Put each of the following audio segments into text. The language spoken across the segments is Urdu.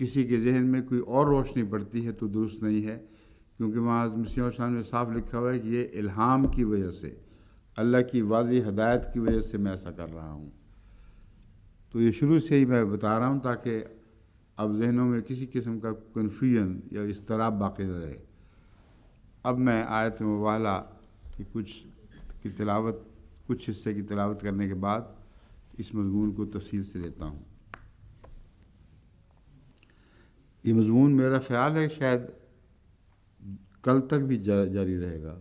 کسی کے ذہن میں کوئی اور روشنی پڑتی ہے تو درست نہیں ہے، کیونکہ وہاں مسیح السلام میں صاف لکھا ہوا ہے کہ یہ الہام کی وجہ سے، اللہ کی واضح ہدایت کی وجہ سے میں ایسا کر رہا ہوں۔ تو یہ شروع سے ہی میں بتا رہا ہوں تاکہ اب ذہنوں میں کسی قسم کا کنفیوژن یا اضطراب باقی نہ رہے۔ اب میں آیت مبارکہ کی کچھ حصے کی تلاوت کرنے کے بعد اس مضمون کو تفصیل سے لیتا ہوں۔ یہ مضمون میرا خیال ہے شاید کل تک بھی جاری رہے گا۔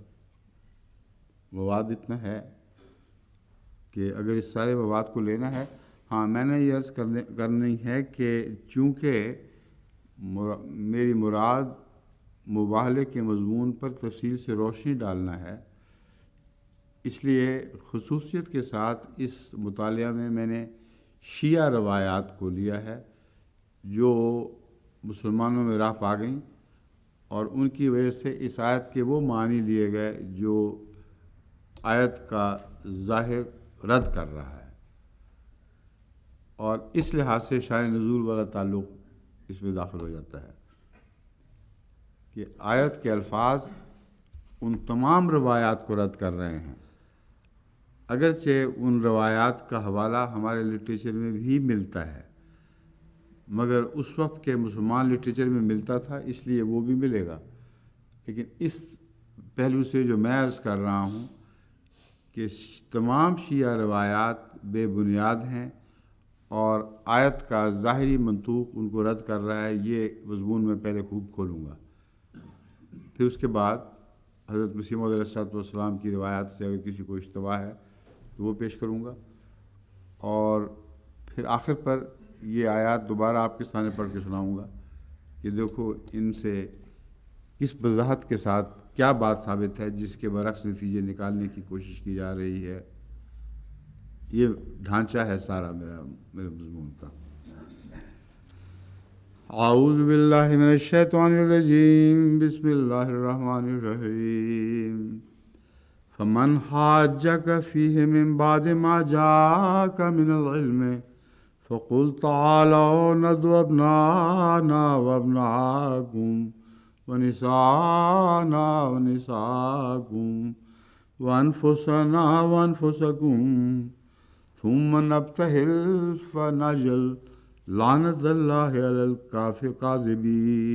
مواد اتنا ہے کہ اگر اس سارے مواد کو لینا ہے، ہاں میں نے یہ عرض کرنی ہے کہ چونکہ میری مراد مباہلے کے مضمون پر تفصیل سے روشنی ڈالنا ہے، اس لیے خصوصیت کے ساتھ اس مطالعہ میں نے شیعہ روایات کو لیا ہے جو مسلمانوں میں راہ پا گئیں، اور ان کی وجہ سے اس آیت کے وہ معنی لیے گئے جو آیت کا ظاہر رد کر رہا ہے، اور اس لحاظ سے شان نزول والا تعلق اس میں داخل ہو جاتا ہے کہ آیت کے الفاظ ان تمام روایات کو رد کر رہے ہیں، اگرچہ ان روایات کا حوالہ ہمارے لٹریچر میں بھی ملتا ہے، مگر اس وقت کے مسلمان لٹریچر میں ملتا تھا اس لیے وہ بھی ملے گا، لیکن اس پہلو سے جو میں عرض کر رہا ہوں کہ تمام شیعہ روایات بے بنیاد ہیں اور آیت کا ظاہری منطوق ان کو رد کر رہا ہے، یہ مضمون میں پہلے خوب کھولوں گا۔ پھر اس کے بعد حضرت مسیح موعود علیہ الصلوۃ والسلام کی روایات سے اگر کسی کو اشتباہ ہے تو وہ پیش کروں گا، اور پھر آخر پر یہ آیات دوبارہ آپ کے سامنے پڑھ کے سناؤں گا کہ دیکھو ان سے کس وضاحت کے ساتھ کیا بات ثابت ہے جس کے برعکس نتیجے نکالنے کی کوشش کی جا رہی ہے۔ یہ ڈھانچہ ہے سارا میرے مضمون کا۔ اعوذ باللہ من الشیطان الرجیم، بسم اللہ الرحمن الرحیم۔ فمن حاجک فیہ من بعد ما جاءک من العلم فقل تعالوا ندعو ابناءنا وابناءکم ونساءنا ونساءکم وانفسنا وانفسکم ثم نبتہل فنجل لعنت اللہ علی الکاذبین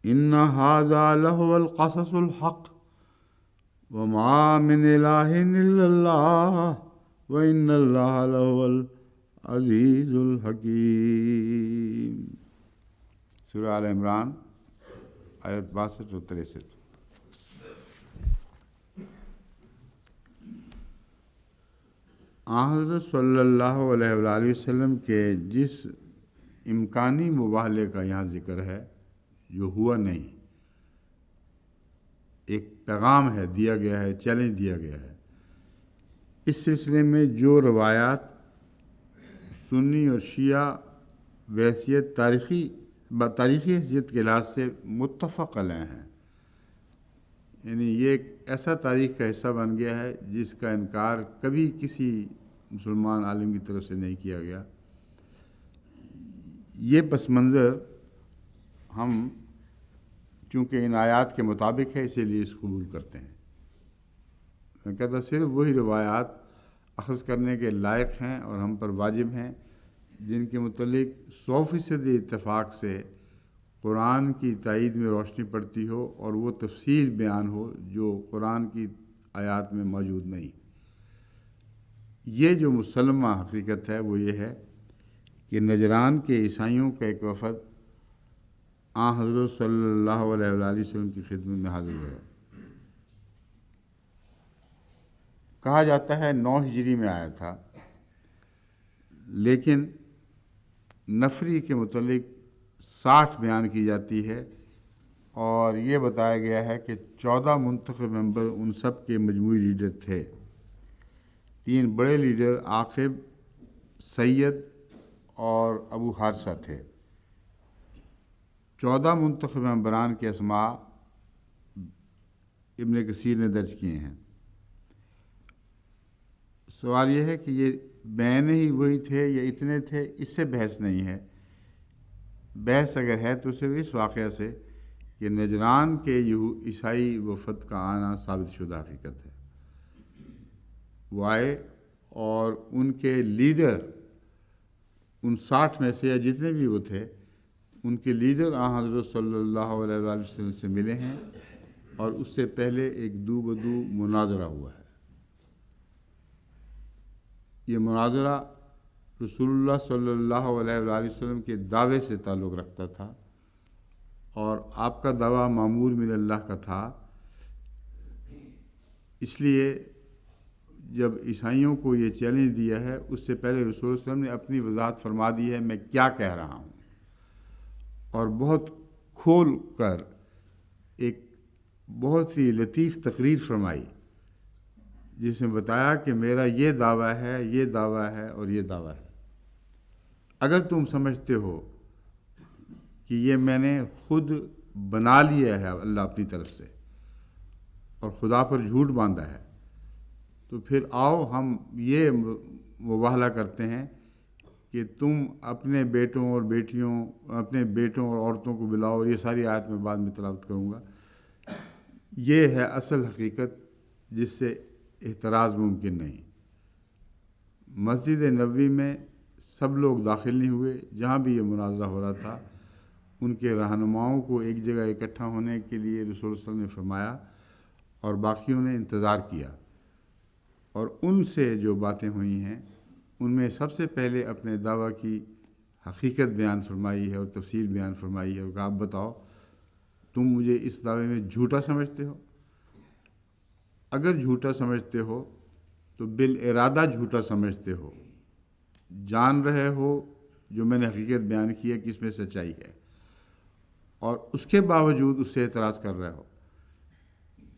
ان ھذا لہو القصص الحق وما من الہ الا اللہ وان اللہ لہو العزیز الحکیم۔ سورہ آل عمران آیت 62 و 63۔ حضرت صلی اللہ علیہ وآلہ وسلم کے جس امکانی مباہلے کا یہاں ذکر ہے جو ہوا نہیں، ایک پیغام ہے دیا گیا ہے، چیلنج دیا گیا ہے، اس سلسلے میں جو روایات سنی اور شیعہ بحیثیت تاریخی حیثیت کے لحاظ سے متفق علیہ ہیں، یعنی یہ ایک ایسا تاریخ کا حصہ بن گیا ہے جس کا انکار کبھی کسی مسلمان عالم کی طرف سے نہیں کیا گیا، یہ پس منظر ہم چونکہ ان آیات کے مطابق ہے اسی لیے اس قبول کرتے ہیں۔ میں کہتا صرف وہی روایات اخذ کرنے کے لائق ہیں اور ہم پر واجب ہیں جن کے متعلق 100% اتفاق سے قرآن کی تائید میں روشنی پڑتی ہو اور وہ تفصیل بیان ہو جو قرآن کی آیات میں موجود نہیں۔ یہ جو مسلمہ حقیقت ہے وہ یہ ہے کہ نجران کے عیسائیوں کا ایک وفد حضرت صلی اللہ علیہ وآلہ وسلم کی خدمت میں حاضر ہوا۔ کہا جاتا ہے 9 ہجری میں آیا تھا، لیکن نفری کے متعلق 60 بیان کی جاتی ہے، اور یہ بتایا گیا ہے کہ 14 منتخب ممبر ان سب کے مجموعی لیڈر تھے۔ 3 بڑے لیڈر عاقب، سید اور ابو حارثہ تھے۔ 14 منتخب ممبران کے اسماء ابن کثیر نے درج کیے ہیں۔ سوال یہ ہے کہ یہ بین ہی وہی تھے یا اتنے تھے، اس سے بحث نہیں ہے، بحث اگر ہے تو صرف اس واقعہ سے کہ نجران کے عیسائی وفد کا آنا ثابت شدہ حقیقت ہے۔ وہ آئے اور ان کے لیڈر، ان 60 میں سے یا جتنے بھی وہ تھے، ان کے لیڈر حضرت صلی اللہ علیہ وآلہ وسلم سے ملے ہیں، اور اس سے پہلے ایک دو بدو مناظرہ ہوا ہے۔ یہ مناظرہ رسول اللہ صلی اللہ علیہ وآلہ وسلم کے دعوے سے تعلق رکھتا تھا، اور آپ کا دعویٰ معمور من اللہ کا تھا۔ اس لیے جب عیسائیوں کو یہ چیلنج دیا ہے، اس سے پہلے رسول اللہ صلی اللہ علیہ وسلم نے اپنی وضاحت فرما دی ہے میں کیا کہہ رہا ہوں، اور بہت کھول کر ایک بہت ہی لطیف تقریر فرمائی، جس میں بتایا کہ میرا یہ دعویٰ ہے، یہ دعویٰ ہے اور یہ دعویٰ ہے۔ اگر تم سمجھتے ہو کہ یہ میں نے خود بنا لیا ہے اللہ اپنی طرف سے اور خدا پر جھوٹ باندھا ہے، تو پھر آؤ ہم یہ مباہلہ کرتے ہیں کہ تم اپنے بیٹوں اور بیٹیوں، اپنے بیٹوں اور عورتوں کو بلاؤ۔ یہ ساری آیت میں بعد میں تلاوت کروں گا۔ یہ ہے اصل حقیقت جس سے احتراز ممکن نہیں۔ مسجد نبوی میں سب لوگ داخل نہیں ہوئے، جہاں بھی یہ مناظرہ ہو رہا تھا ان کے رہنماؤں کو ایک جگہ اکٹھا ہونے کے لیے رسول صلی اللہ علیہ وسلم نے فرمایا، اور باقیوں نے انتظار کیا، اور ان سے جو باتیں ہوئی ہیں ان میں سب سے پہلے اپنے دعویٰ کی حقیقت بیان فرمائی ہے اور تفصیل بیان فرمائی ہے، اور کہا آپ بتاؤ تم مجھے اس دعوے میں جھوٹا سمجھتے ہو؟ اگر جھوٹا سمجھتے ہو تو بالارادہ جھوٹا سمجھتے ہو، جان رہے ہو جو میں نے حقیقت بیان کی ہے کہ اس میں سچائی ہے، اور اس کے باوجود اس سے اعتراض کر رہے ہو۔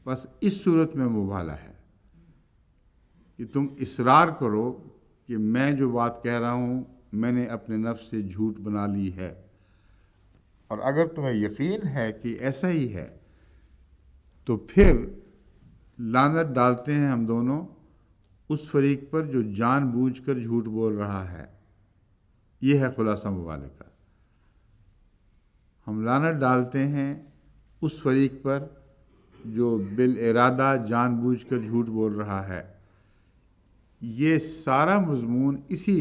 بس اس صورت میں مباہلہ ہے کہ تم اصرار کرو کہ میں جو بات کہہ رہا ہوں میں نے اپنے نفس سے جھوٹ بنا لی ہے، اور اگر تمہیں یقین ہے کہ ایسا ہی ہے تو پھر لعنت ڈالتے ہیں ہم دونوں اس فریق پر جو جان بوجھ کر جھوٹ بول رہا ہے۔ یہ ہے خلاصہ مباہلے کا۔ ہم لعنت ڈالتے ہیں اس فریق پر جو بالارادہ جان بوجھ کر جھوٹ بول رہا ہے۔ یہ سارا مضمون اسی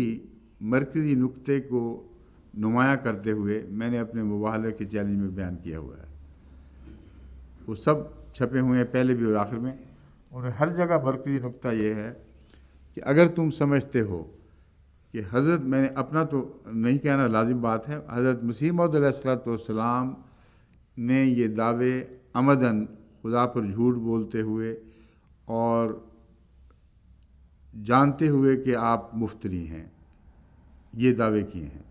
مرکزی نقطے کو نمایاں کرتے ہوئے میں نے اپنے مباہلے کے چیلنج میں بیان کیا ہوا ہے۔ وہ سب چھپے ہوئے ہیں پہلے بھی اور آخر میں، اور ہر جگہ مرکزی نقطہ یہ ہے کہ اگر تم سمجھتے ہو کہ حضرت، میں نے اپنا تو نہیں کہنا لازم بات ہے، حضرت مسیح موعود علیہ الصلوۃ والسلام نے یہ دعوے عمداً خدا پر جھوٹ بولتے ہوئے اور جانتے ہوئے کہ آپ مفتری ہیں، یہ دعوے کیے ہیں،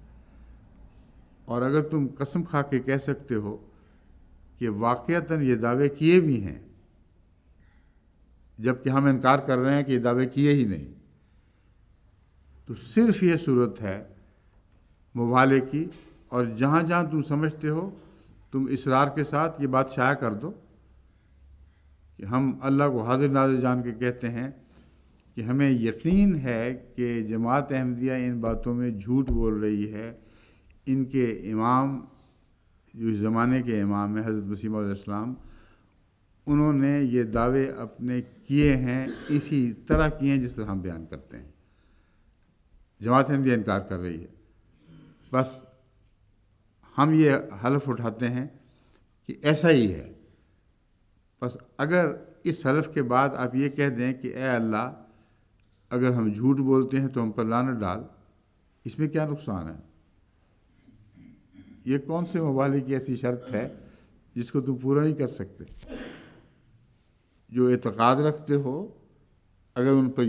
اور اگر تم قسم کھا کے کہہ سکتے ہو کہ واقعتاً یہ دعوے کیے بھی ہیں، جبکہ ہم انکار کر رہے ہیں کہ یہ دعوے کیے ہی نہیں، تو صرف یہ صورت ہے مباہلے کی، اور جہاں جہاں تم سمجھتے ہو تم اصرار کے ساتھ یہ بات شائع کر دو کہ ہم اللہ کو حاضر ناظر جان کے کہتے ہیں کہ ہمیں یقین ہے کہ جماعت احمدیہ ان باتوں میں جھوٹ بول رہی ہے۔ ان کے امام جو اس زمانے کے امام ہیں حضرت مسیح موعود علیہ السلام، انہوں نے یہ دعوے اپنے کیے ہیں، اسی طرح کیے ہیں جس طرح ہم بیان کرتے ہیں۔ جماعت احمدیہ انکار کر رہی ہے۔ بس ہم یہ حلف اٹھاتے ہیں کہ ایسا ہی ہے۔ بس اگر اس حلف کے بعد آپ یہ کہہ دیں کہ اے اللہ، اگر ہم جھوٹ بولتے ہیں تو ہم پر لعنت ڈال، اس میں کیا نقصان ہے؟ یہ کون سے مباہلے کی ایسی شرط ہے جس کو تم پورا نہیں کر سکتے؟ جو اعتقاد رکھتے ہو، اگر ان پر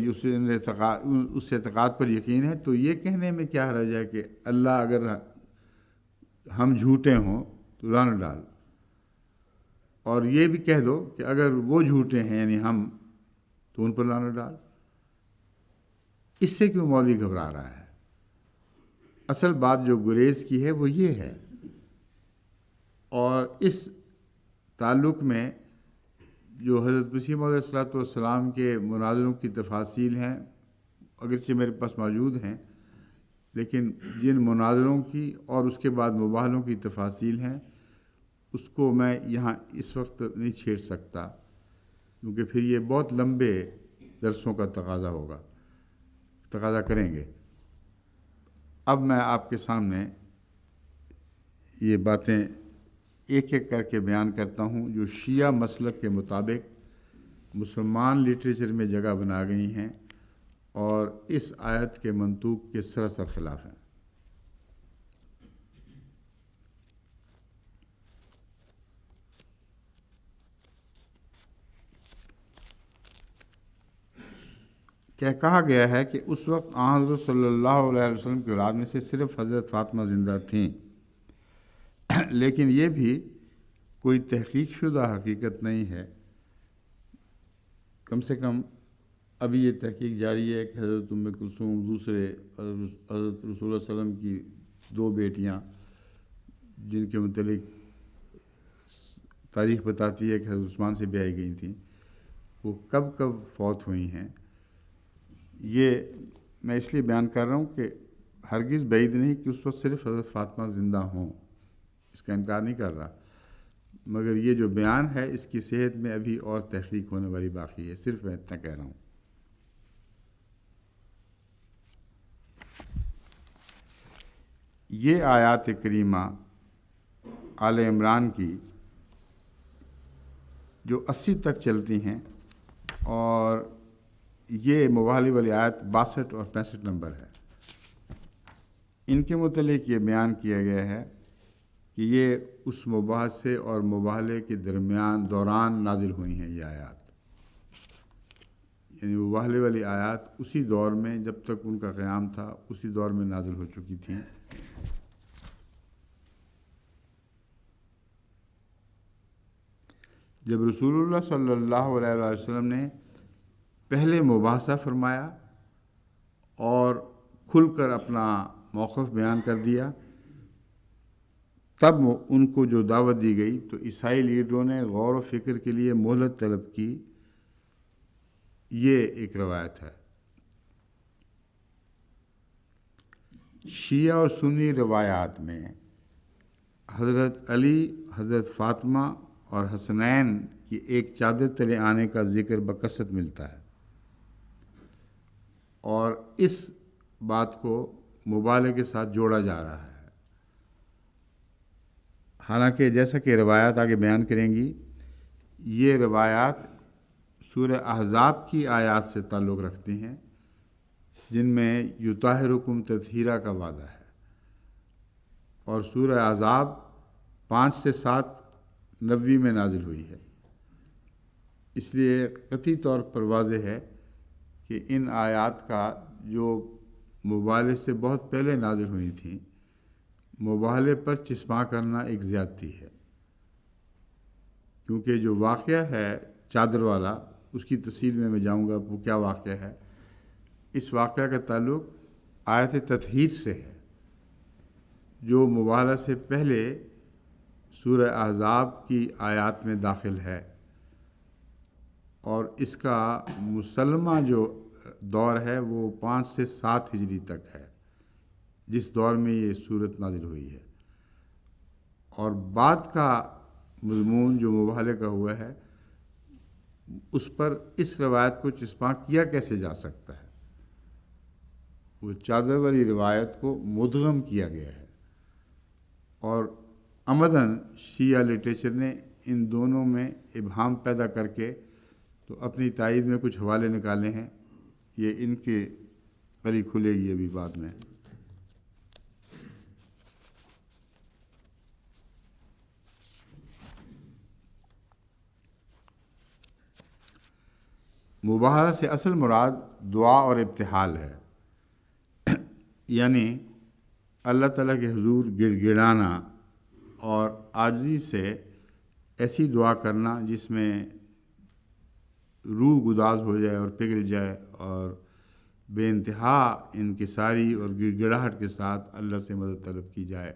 اس اعتقاد پر یقین ہے تو یہ کہنے میں کیا حرج ہے کہ اللہ اگر ہم جھوٹے ہوں تو لعنت ڈال، اور یہ بھی کہہ دو کہ اگر وہ جھوٹے ہیں یعنی ہم، تو ان پر لعنت ڈال۔ اس سے کیوں مولوی گھبرا رہا ہے؟ اصل بات جو گریز کی ہے وہ یہ ہے، اور اس تعلق میں جو حضرت مسیح موعود علیہ الصلوۃ والسلام کے مناظروں کی تفاصیل ہیں، اگرچہ میرے پاس موجود ہیں، لیکن جن مناظروں کی اور اس کے بعد مباحثوں کی تفاصیل ہیں اس کو میں یہاں اس وقت نہیں چھیڑ سکتا، کیونکہ پھر یہ بہت لمبے درسوں کا تقاضا کریں گے۔ اب میں آپ کے سامنے یہ باتیں ایک ایک کر کے بیان کرتا ہوں جو شیعہ مسلک کے مطابق مسلمان لٹریچر میں جگہ بنا گئی ہیں اور اس آیت کے منطوق کے سراسر خلاف ہیں۔ کہ کہا گیا ہے کہ اس وقت حضرت صلی اللہ علیہ وسلم کی اولاد میں سے صرف حضرت فاطمہ زندہ تھیں، لیکن یہ بھی کوئی تحقیق شدہ حقیقت نہیں ہے۔ کم سے کم ابھی یہ تحقیق جاری ہے کہ حضرت ام کلثوم دوسرے حضرت رسول اللہ صلی اللہ علیہ وسلم کی 2 بیٹیاں جن کے متعلق تاریخ بتاتی ہے کہ حضرت عثمان سے بیائی گئی تھیں، وہ کب فوت ہوئی ہیں۔ یہ میں اس لیے بیان کر رہا ہوں کہ ہرگز بعید نہیں کہ اس وقت صرف حضرت فاطمہ زندہ ہوں، اس کا انکار نہیں کر رہا، مگر یہ جو بیان ہے اس کی صحت میں ابھی اور تحقیق ہونے والی باقی ہے، صرف میں اتنا کہہ رہا ہوں۔ یہ آیات کریمہ آل عمران کی جو 80 تک چلتی ہیں، اور یہ مباحثے والی آیت 62 اور 65 نمبر ہے، ان کے متعلق یہ بیان کیا گیا ہے کہ یہ اس مباحثے اور مباحثے کے دوران نازل ہوئی ہیں۔ یہ آیات یعنی مباحثے والی آیات اسی دور میں جب تک ان کا قیام تھا اسی دور میں نازل ہو چکی تھیں۔ جب رسول اللہ صلی اللہ علیہ وسلم نے پہلے مباحثہ فرمایا اور کھل کر اپنا موقف بیان کر دیا، تب ان کو جو دعوت دی گئی تو عیسائی لیڈروں نے غور و فکر کے لیے مہلت طلب کی۔ یہ ایک روایت ہے۔ شیعہ اور سنی روایات میں حضرت علی، حضرت فاطمہ اور حسنین کی ایک چادر تلے آنے کا ذکر بکثرت ملتا ہے، اور اس بات کو مبالغے کے ساتھ جوڑا جا رہا ہے۔ حالانکہ جیسا کہ روایات آگے بیان کریں گی، یہ روایات سورہ احزاب کی آیات سے تعلق رکھتی ہیں جن میں یطہرکم تطہیرا کا وعدہ ہے، اور سورہ احزاب 5 سے 7 90 میں نازل ہوئی ہے۔ اس لیے قطعی طور پر واضح ہے کہ ان آیات کا جو مبالغے سے بہت پہلے نازل ہوئی تھیں، مبالغے پر چسپاں کرنا ایک زیادتی ہے، کیونکہ جو واقعہ ہے چادر والا اس کی تفصیل میں جاؤں گا وہ کیا واقعہ ہے۔ اس واقعہ کا تعلق آیت تطہیر سے ہے جو مبالغہ سے پہلے سورہ احزاب کی آیات میں داخل ہے، اور اس کا مسلمہ جو دور ہے وہ 5 سے 7 ہجری تک ہے، جس دور میں یہ صورت نازل ہوئی ہے۔ اور بعد کا مضمون جو مبالغے کا ہوا ہے اس پر اس روایت کو چسپاں کیا کیسے جا سکتا ہے؟ وہ چادر والی روایت کو مدغم کیا گیا ہے، اور عمداً شیعہ لٹریچر نے ان دونوں میں ابہام پیدا کر کے تو اپنی تائید میں کچھ حوالے نکالے ہیں، یہ ان کے قریب کھلے گی ابھی بعد میں۔ مباحثہ سے اصل مراد دعا اور ابتحال ہے، یعنی اللہ تعالیٰ کے حضور گڑ گڑانا اور عاجزی سے ایسی دعا کرنا جس میں روح گداز ہو جائے اور پگھل جائے، اور بے انتہا انکساری اور گڑ گڑاہٹ کے ساتھ اللہ سے مدد طلب کی جائے،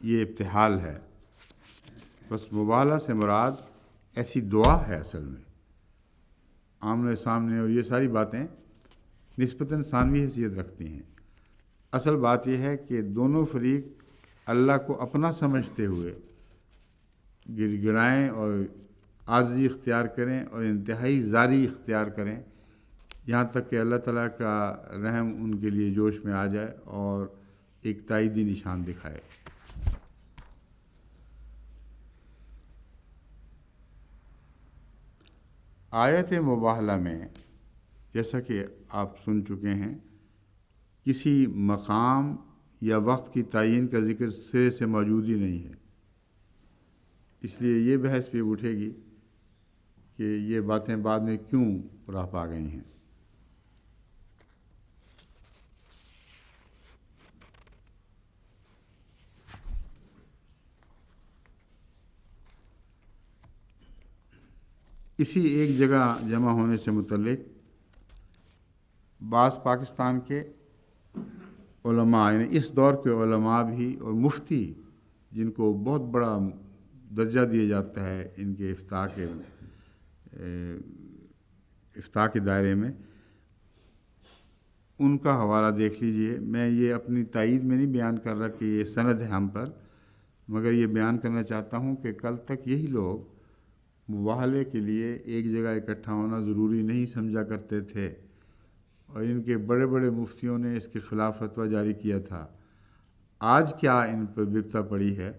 یہ ابتحال ہے۔ بس مبالغہ سے مراد ایسی دعا ہے اصل میں، آمنے سامنے، اور یہ ساری باتیں نسبتاً ثانوی حیثیت رکھتی ہیں۔ اصل بات یہ ہے کہ دونوں فریق اللہ کو اپنا سمجھتے ہوئے گڑ گڑائیں اور عاجزی اختیار کریں اور انتہائی زاری اختیار کریں، یہاں تک کہ اللہ تعالیٰ کا رحم ان کے لیے جوش میں آ جائے اور ایک تائیدی نشان دکھائے۔ آیت مباہلہ میں جیسا کہ آپ سن چکے ہیں، کسی مقام یا وقت کی تعین کا ذکر سرے سے موجود ہی نہیں ہے، اس لیے یہ بحث بھی اٹھے گی کہ یہ باتیں بعد میں کیوں راہ پا گئی ہیں۔ اسی ایک جگہ جمع ہونے سے متعلق بعض پاکستان کے علماء، یعنی اس دور کے علماء بھی اور مفتی، جن کو بہت بڑا درجہ دیا جاتا ہے ان کے افتاء کے دائرے میں، ان کا حوالہ دیکھ لیجئے۔ میں یہ اپنی تائید میں نہیں بیان کر رہا کہ یہ سند ہے ہم پر، مگر یہ بیان کرنا چاہتا ہوں کہ کل تک یہی لوگ مباہلے کے لیے ایک جگہ اکٹھا ہونا ضروری نہیں سمجھا کرتے تھے، اور ان کے بڑے بڑے مفتیوں نے اس کے خلاف فتویٰ جاری کیا تھا۔ آج کیا ان پر بپتا پڑی ہے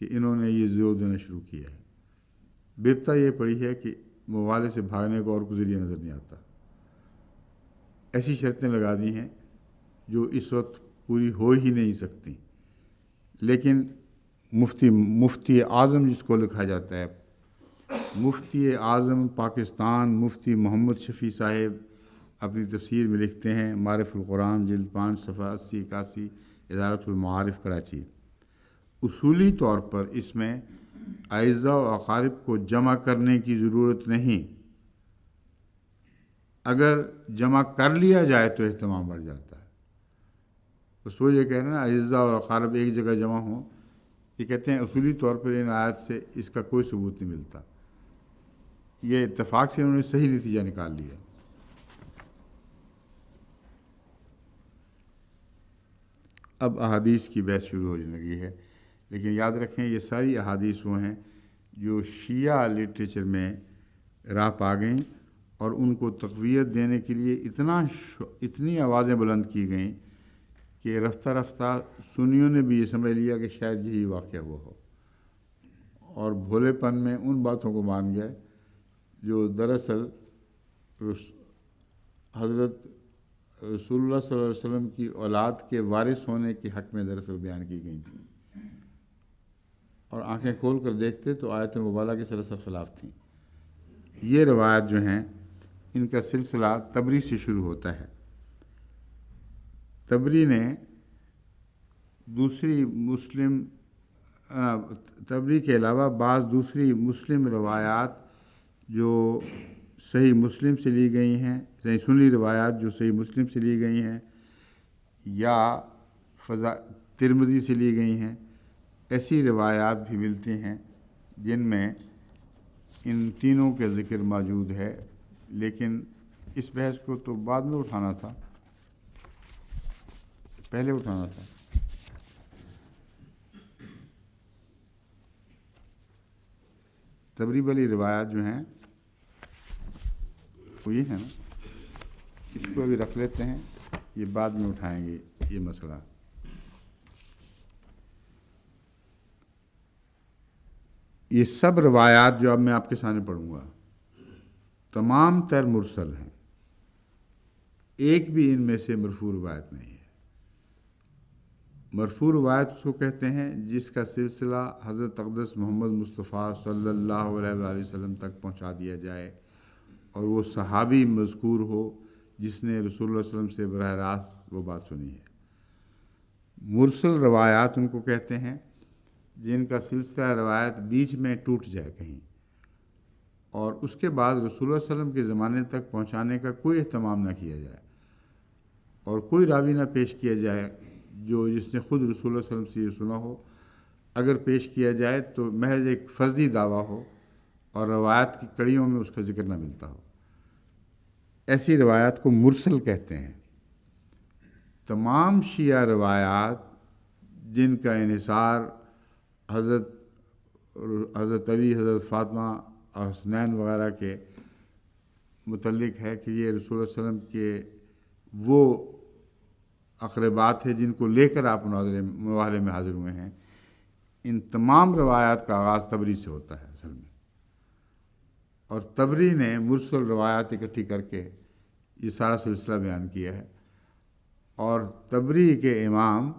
کہ انہوں نے یہ زور دینا شروع کیا ہے؟ بپتا یہ پڑی ہے کہ مباہلے سے بھاگنے کو اور کوئی ذریعہ نظر نہیں آتا۔ ایسی شرطیں لگا دی ہیں جو اس وقت پوری ہو ہی نہیں سکتی، لیکن مفتی اعظم جس کو لکھا جاتا ہے، مفتی اعظم پاکستان مفتی محمد شفیع صاحب اپنی تفسیر میں لکھتے ہیں، معارف القرآن جلد 5 صفحہ 80-81، ادارۃ المعارف کراچی، اصولی طور پر اس میں اعزاء و اقارب کو جمع کرنے کی ضرورت نہیں، اگر جمع کر لیا جائے تو اہتمام بڑھ جاتا ہے۔ بس وہ یہ کہہ رہے ہیں نا، اعزاء اور اقارب ایک جگہ جمع ہوں، یہ کہتے ہیں اصولی طور پر ان آیات سے اس کا کوئی ثبوت نہیں ملتا، یہ اتفاق سے انہوں نے صحیح نتیجہ نکال لیا۔ اب احادیث کی بحث شروع ہونے لگی ہے، لیکن یاد رکھیں یہ ساری احادیث وہ ہیں جو شیعہ لٹریچر میں راہ پا گئیں، اور ان کو تقویت دینے کے لیے اتنی آوازیں بلند کی گئیں کہ رفتہ رفتہ سنیوں نے بھی یہ سمجھ لیا کہ شاید یہی واقعہ ہوا ہو، اور بھولے پن میں ان باتوں کو مان گئے جو دراصل حضرت رسول اللہ صلی اللہ علیہ وسلم کی اولاد کے وارث ہونے کے حق میں دراصل بیان کی گئی تھیں، اور آنکھیں کھول کر دیکھتے تو آیت مبالغہ کے سراسر خلاف تھیں۔ یہ روایات جو ہیں ان کا سلسلہ تبری سے شروع ہوتا ہے۔ تبری نے تبری کے علاوہ بعض دوسری مسلم روایات جو صحیح مسلم سے لی گئی ہیں، سنی روایات جو صحیح مسلم سے لی گئی ہیں یا ترمذی سے لی گئی ہیں، ایسی روایات بھی ملتی ہیں جن میں ان تینوں کے ذکر موجود ہے، لیکن اس بحث کو تو بعد میں اٹھانا تھا، پہلے اٹھانا تھا۔ تبری والی روایات جو ہیں وہ یہ ہے نا، اس کو ابھی رکھ لیتے ہیں، یہ بعد میں اٹھائیں گے یہ مسئلہ۔ یہ سب روایات جو اب میں آپ کے سامنے پڑھوں گا تمام تر مرسل ہیں، ایک بھی ان میں سے مرفوع روایت نہیں ہے۔ مرفوع روایت اس کو کہتے ہیں جس کا سلسلہ حضرت اقدس محمد مصطفیٰ صلی اللہ علیہ وآلہ وسلم تک پہنچا دیا جائے، اور وہ صحابی مذکور ہو جس نے رسول اللہ صلی اللہ علیہ وسلم سے براہ راست وہ بات سنی ہے۔ مرسل روایات ان کو کہتے ہیں جن کا سلسلہ روایت بیچ میں ٹوٹ جائے کہیں، اور اس کے بعد رسول اللہ صلی اللہ علیہ وسلم کے زمانے تک پہنچانے کا کوئی اہتمام نہ کیا جائے، اور کوئی راوی نہ پیش کیا جائے جس نے خود رسول اللہ صلی اللہ علیہ وسلم سے یہ سنا ہو۔ اگر پیش کیا جائے تو محض ایک فرضی دعویٰ ہو اور روایت کی کڑیوں میں اس کا ذکر نہ ملتا ہو، ایسی روایات کو مرسل کہتے ہیں۔ تمام شیعہ روایات جن کا انحصار حضرت علی، حضرت فاطمہ اور حسنین وغیرہ کے متعلق ہے کہ یہ رسول اللہ علیہ وسلم کے وہ اقربات ہیں جن کو لے کر آپ مواہلے میں حاضر ہوئے ہیں، ان تمام روایات کا آغاز تبری سے ہوتا ہے اصل میں، اور تبری نے مرسل روایات اکٹھی کر کے یہ سارا سلسلہ بیان کیا ہے۔ اور تبری کے امام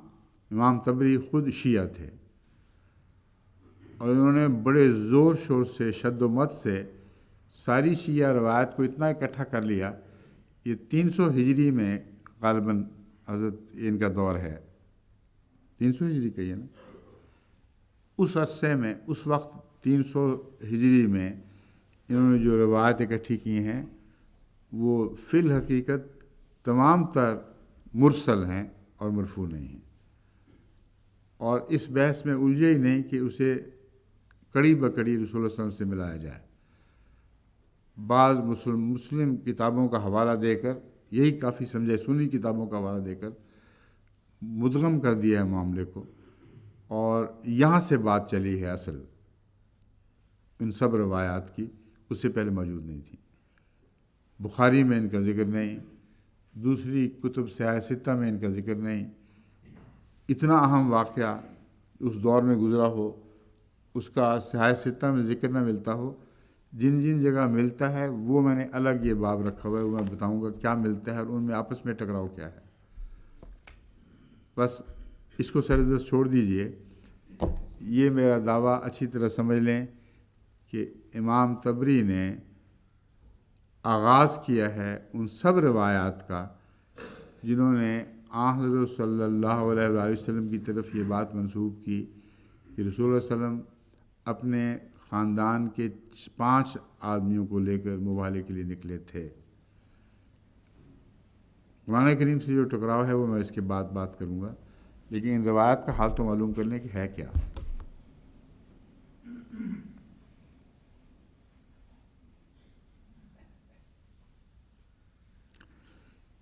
تبری خود شیعہ تھے، اور انہوں نے بڑے زور شور سے، شد و مت سے ساری شیعہ روایت کو اتنا اکٹھا کر لیا۔ یہ 300 ہجری میں غالباً حضرت ان کا دور ہے، 300 ہجری کا یہ نا، اس عرصے میں، اس وقت 300 ہجری میں انہوں نے جو روایت اکٹھی کی ہیں وہ فی الحقیقت تمام تر مرسل ہیں اور مرفوع نہیں ہیں، اور اس بحث میں الجھے ہی نہیں کہ اسے کڑی بکڑی رسول اللہ صلی اللہ علیہ وسلم سے ملایا جائے۔ بعض مسلم کتابوں کا حوالہ دے کر، یہی کافی سمجھے، سنی کتابوں کا حوالہ دے کر مدغم کر دیا ہے معاملے کو، اور یہاں سے بات چلی ہے اصل ان سب روایات کی، اس سے پہلے موجود نہیں تھی۔ بخاری میں ان کا ذکر نہیں، دوسری کتب سیاہ ستہ میں ان کا ذکر نہیں۔ اتنا اہم واقعہ اس دور میں گزرا ہو، اس کا سیاہ ستہ میں ذکر نہ ملتا ہو۔ جن جن جگہ ملتا ہے وہ میں نے الگ یہ باب رکھا ہوا ہے، وہ میں بتاؤں گا کیا ملتا ہے اور ان میں آپس میں ٹکراؤ کیا ہے۔ بس اس کو سرزد چھوڑ دیجئے۔ یہ میرا دعویٰ اچھی طرح سمجھ لیں کہ امام تبری نے آغاز کیا ہے ان سب روایات کا جنہوں نے حضرت صلی اللہ علیہ وآلہ وسلم کی طرف یہ بات منسوب کی کہ رسول اللہ علیہ وسلم اپنے خاندان کے 5 آدمیوں کو لے کر مباہلے کے لیے نکلے تھے۔ قرآن کریم سے جو ٹکراؤ ہے وہ میں اس کے بعد بات کروں گا، لیکن ان روایات کا حال تو معلوم کر لیں کہ ہے کیا۔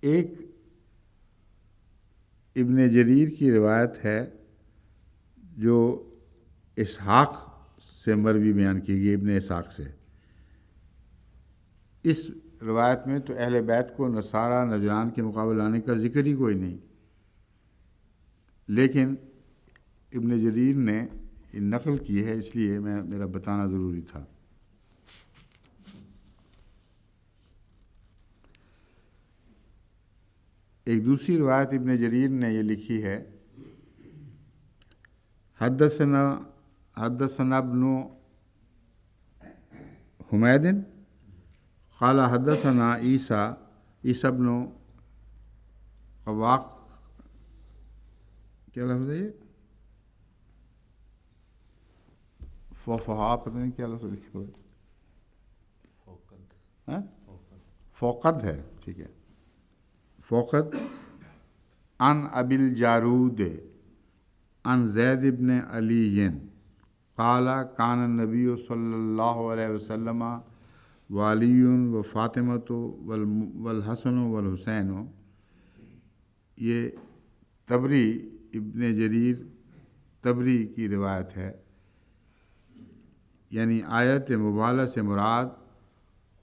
ایک ابن جریر کی روایت ہے جو اسحاق سے مروی بیان کی گئی، ابن اسحاق سے۔ اس روایت میں تو اہل بیت کو نصارہ نجران کے مقابلے لانے کا ذکر ہی کوئی نہیں، لیکن ابن جریر نے نقل کی ہے، اس لیے میرا بتانا ضروری تھا۔ ایک دوسری روایت ابن جریر نے یہ لکھی ہے، حدثنا ابن حمید قال حدثنا عیسیٰ ابن قواق، کیا لفظ ہے یہ؟ فوفہا، پتہ نہیں کیا لفظ لکھا ہوا ہے، فوقد ہے، ٹھیک ہے، فوقد عن ابی الجارود عن زید بن علی قال کان النبی صلی اللہ علیہ وسلم وعلی و فاطمۃ والحسن والحسین۔ یہ تبری، ابن جریر تبری کی روایت ہے، یعنی آیت مبالغہ سے مراد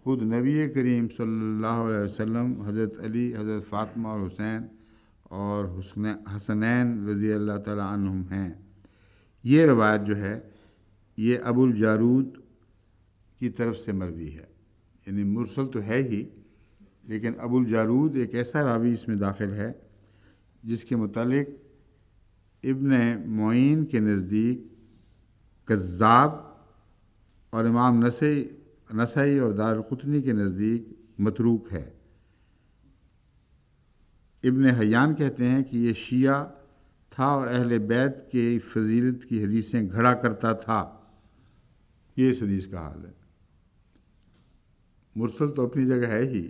خود نبی کریم صلی اللہ علیہ وسلم، حضرت علی، حضرت فاطمہ اور حسین اور حسنین رضی اللہ تعالیٰ عنہم ہیں۔ یہ روایت جو ہے یہ ابو الجارود کی طرف سے مروی ہے، یعنی مرسل تو ہے ہی، لیکن ابو الجارود ایک ایسا راوی اس میں داخل ہے جس کے متعلق ابن معین کے نزدیک کذاب اور امام نسائی اور دارقطنی کے نزدیک متروک ہے۔ ابن حیان کہتے ہیں کہ یہ شیعہ تھا اور اہل بیت کے فضیلت کی حدیثیں گھڑا کرتا تھا۔ یہ اس حدیث کا حال ہے۔ مرسل تو اپنی جگہ ہے ہی،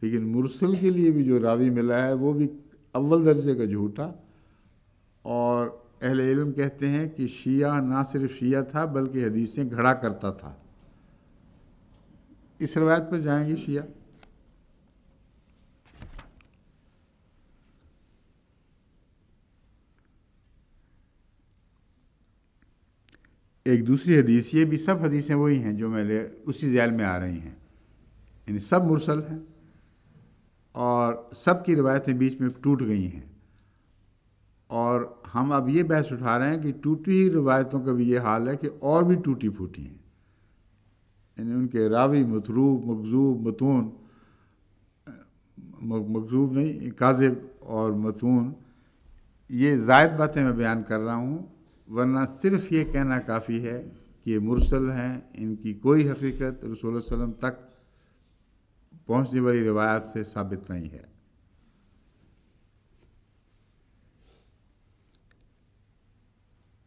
لیکن مرسل کے لیے بھی جو راوی ملا ہے وہ بھی اول درجے کا جھوٹا، اور اہل علم کہتے ہیں کہ شیعہ نہ صرف شیعہ تھا بلکہ حدیثیں گھڑا کرتا تھا۔ اس روایت پر جائیں گے شیعہ۔ ایک دوسری حدیث، یہ بھی سب حدیثیں وہی ہیں جو میں اسی ذیل میں آ رہی ہیں، یعنی سب مرسل ہیں اور سب کی روایتیں بیچ میں ٹوٹ گئی ہیں، اور ہم اب یہ بحث اٹھا رہے ہیں کہ ٹوٹی ہوئی روایتوں کا بھی یہ حال ہے کہ اور بھی ٹوٹی پھوٹی ہیں، یعنی ان کے راوی متروک، مکذوب، متون، مکذوب نہیں، کاذب اور متون، یہ زائد باتیں میں بیان کر رہا ہوں، ورنہ صرف یہ کہنا کافی ہے کہ یہ مرسل ہیں، ان کی کوئی حقیقت رسول اللہ صلی اللہ علیہ وسلم تک پہنچنے والی روایات سے ثابت نہیں ہے۔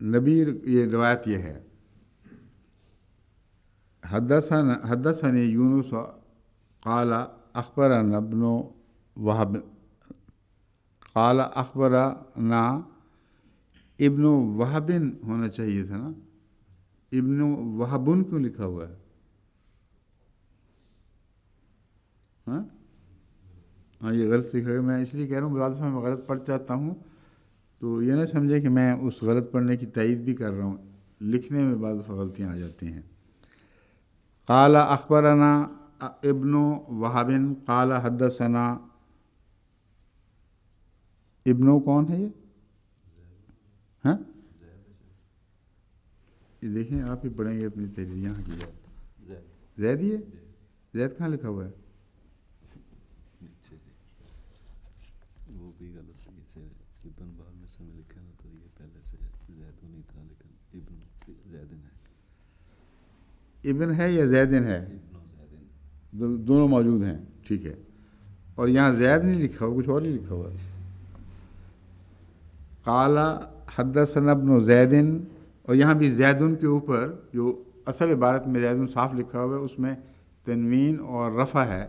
نبی یہ روایت یہ ہے، حدثني یونس قال اخبرنا ابن وهب قال اخبرنا ابن وهب ہونا چاہیے تھا نا، ابن وهب کیوں لکھا ہوا ہے؟ ہاں یہ غلط لکھا ہے، میں اس لیے کہہ رہا ہوں بعض دفعہ میں غلط پڑھ جاتا ہوں، تو یہ نہ سمجھے کہ میں اس غلط پڑھنے کی تائید بھی کر رہا ہوں، لکھنے میں بعض دفعہ غلطیاں آ جاتی ہیں۔ قال اخبرنا ابن وهب قال حدثنا، ابنو کون ہے یہ؟ ہاں یہ دیکھیں آپ ہی پڑھیں گے اپنی تحریر، یہاں کی زید ہی ہے، زید کہاں لکھا ہوا ہے؟ وہ بھی غلط ہے، اسے ابن بعد میں سے لکھا نا، تو یہ پہلے سے زید نہیں تھا، لیکن ابن زیدن ہے۔ ابن ہے یا زیدن ہے؟ ابن زیدن، دونوں موجود ہیں، ٹھیک ہے، اور یہاں زید نہیں لکھا ہوا، کچھ اور نہیں لکھا ہوا ہے۔ قال حدثنا ابن زیدن، اور یہاں بھی زیدن کے اوپر جو اصل عبارت میں زیدن صاف لکھا ہوا ہے اس میں تنوین اور رفع ہے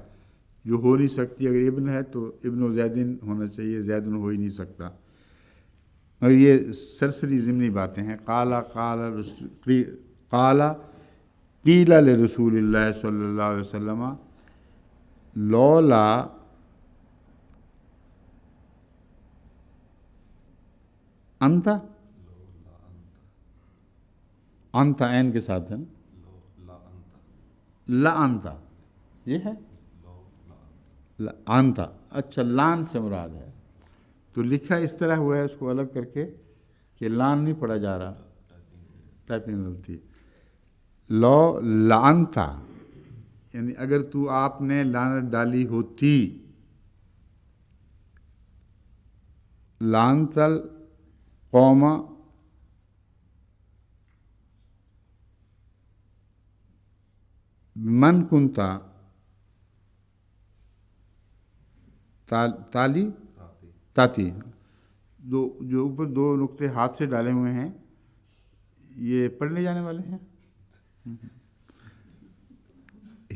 جو ہو نہیں سکتی، اگر ابن ہے تو ابن زیدن ہونا چاہیے، زیدن ہو ہی نہیں سکتا، اور یہ سرسری ضمنی باتیں ہیں۔ قال قیل لرسول اللہ صلی اللہ علیہ وسلم لولا انت، انت عین کے ساتھ ہے نا، لا انت یہ ہے، انت، اچھا لان سے مراد ہے، تو لکھا اس طرح ہوا ہے اس کو الگ کر کے کہ لان نہیں پڑھا جا رہا، ٹائپنگ غلطی، لو لانتا، یعنی اگر تو آپ نے لعنت ڈالی ہوتی، لانتل قوم من کنتا تالی تاتی، جو اوپر دو نقطے ہاتھ سے ڈالے ہوئے ہیں یہ پڑھنے جانے والے ہیں۔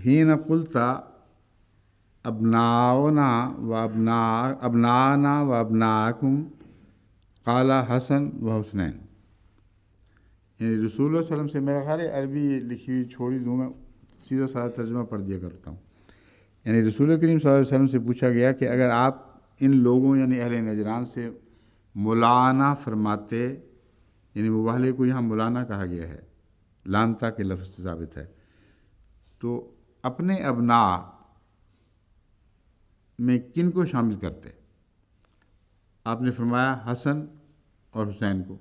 حین قلتا ابناؤنا و ابنانا و ابناکم قال حسن و حسنین، یعنی رسول اللہ صلی اللہ علیہ وسلم سے، میرا خیال ہے عربی لکھی ہوئی چھوڑی دوں، میں سیدھا سادہ ترجمہ پڑھ دیا کرتا ہوں، یعنی رسول کریم صلی اللہ علیہ وسلم سے پوچھا گیا کہ اگر آپ ان لوگوں یعنی اہل نجران سے مولانا فرماتے، یعنی مبالغے کو یہاں مولانا کہا گیا ہے، لانتا کے لفظ سے ثابت ہے، تو اپنے ابنا میں کن کو شامل کرتے؟ آپ نے فرمایا حسن اور حسین کو۔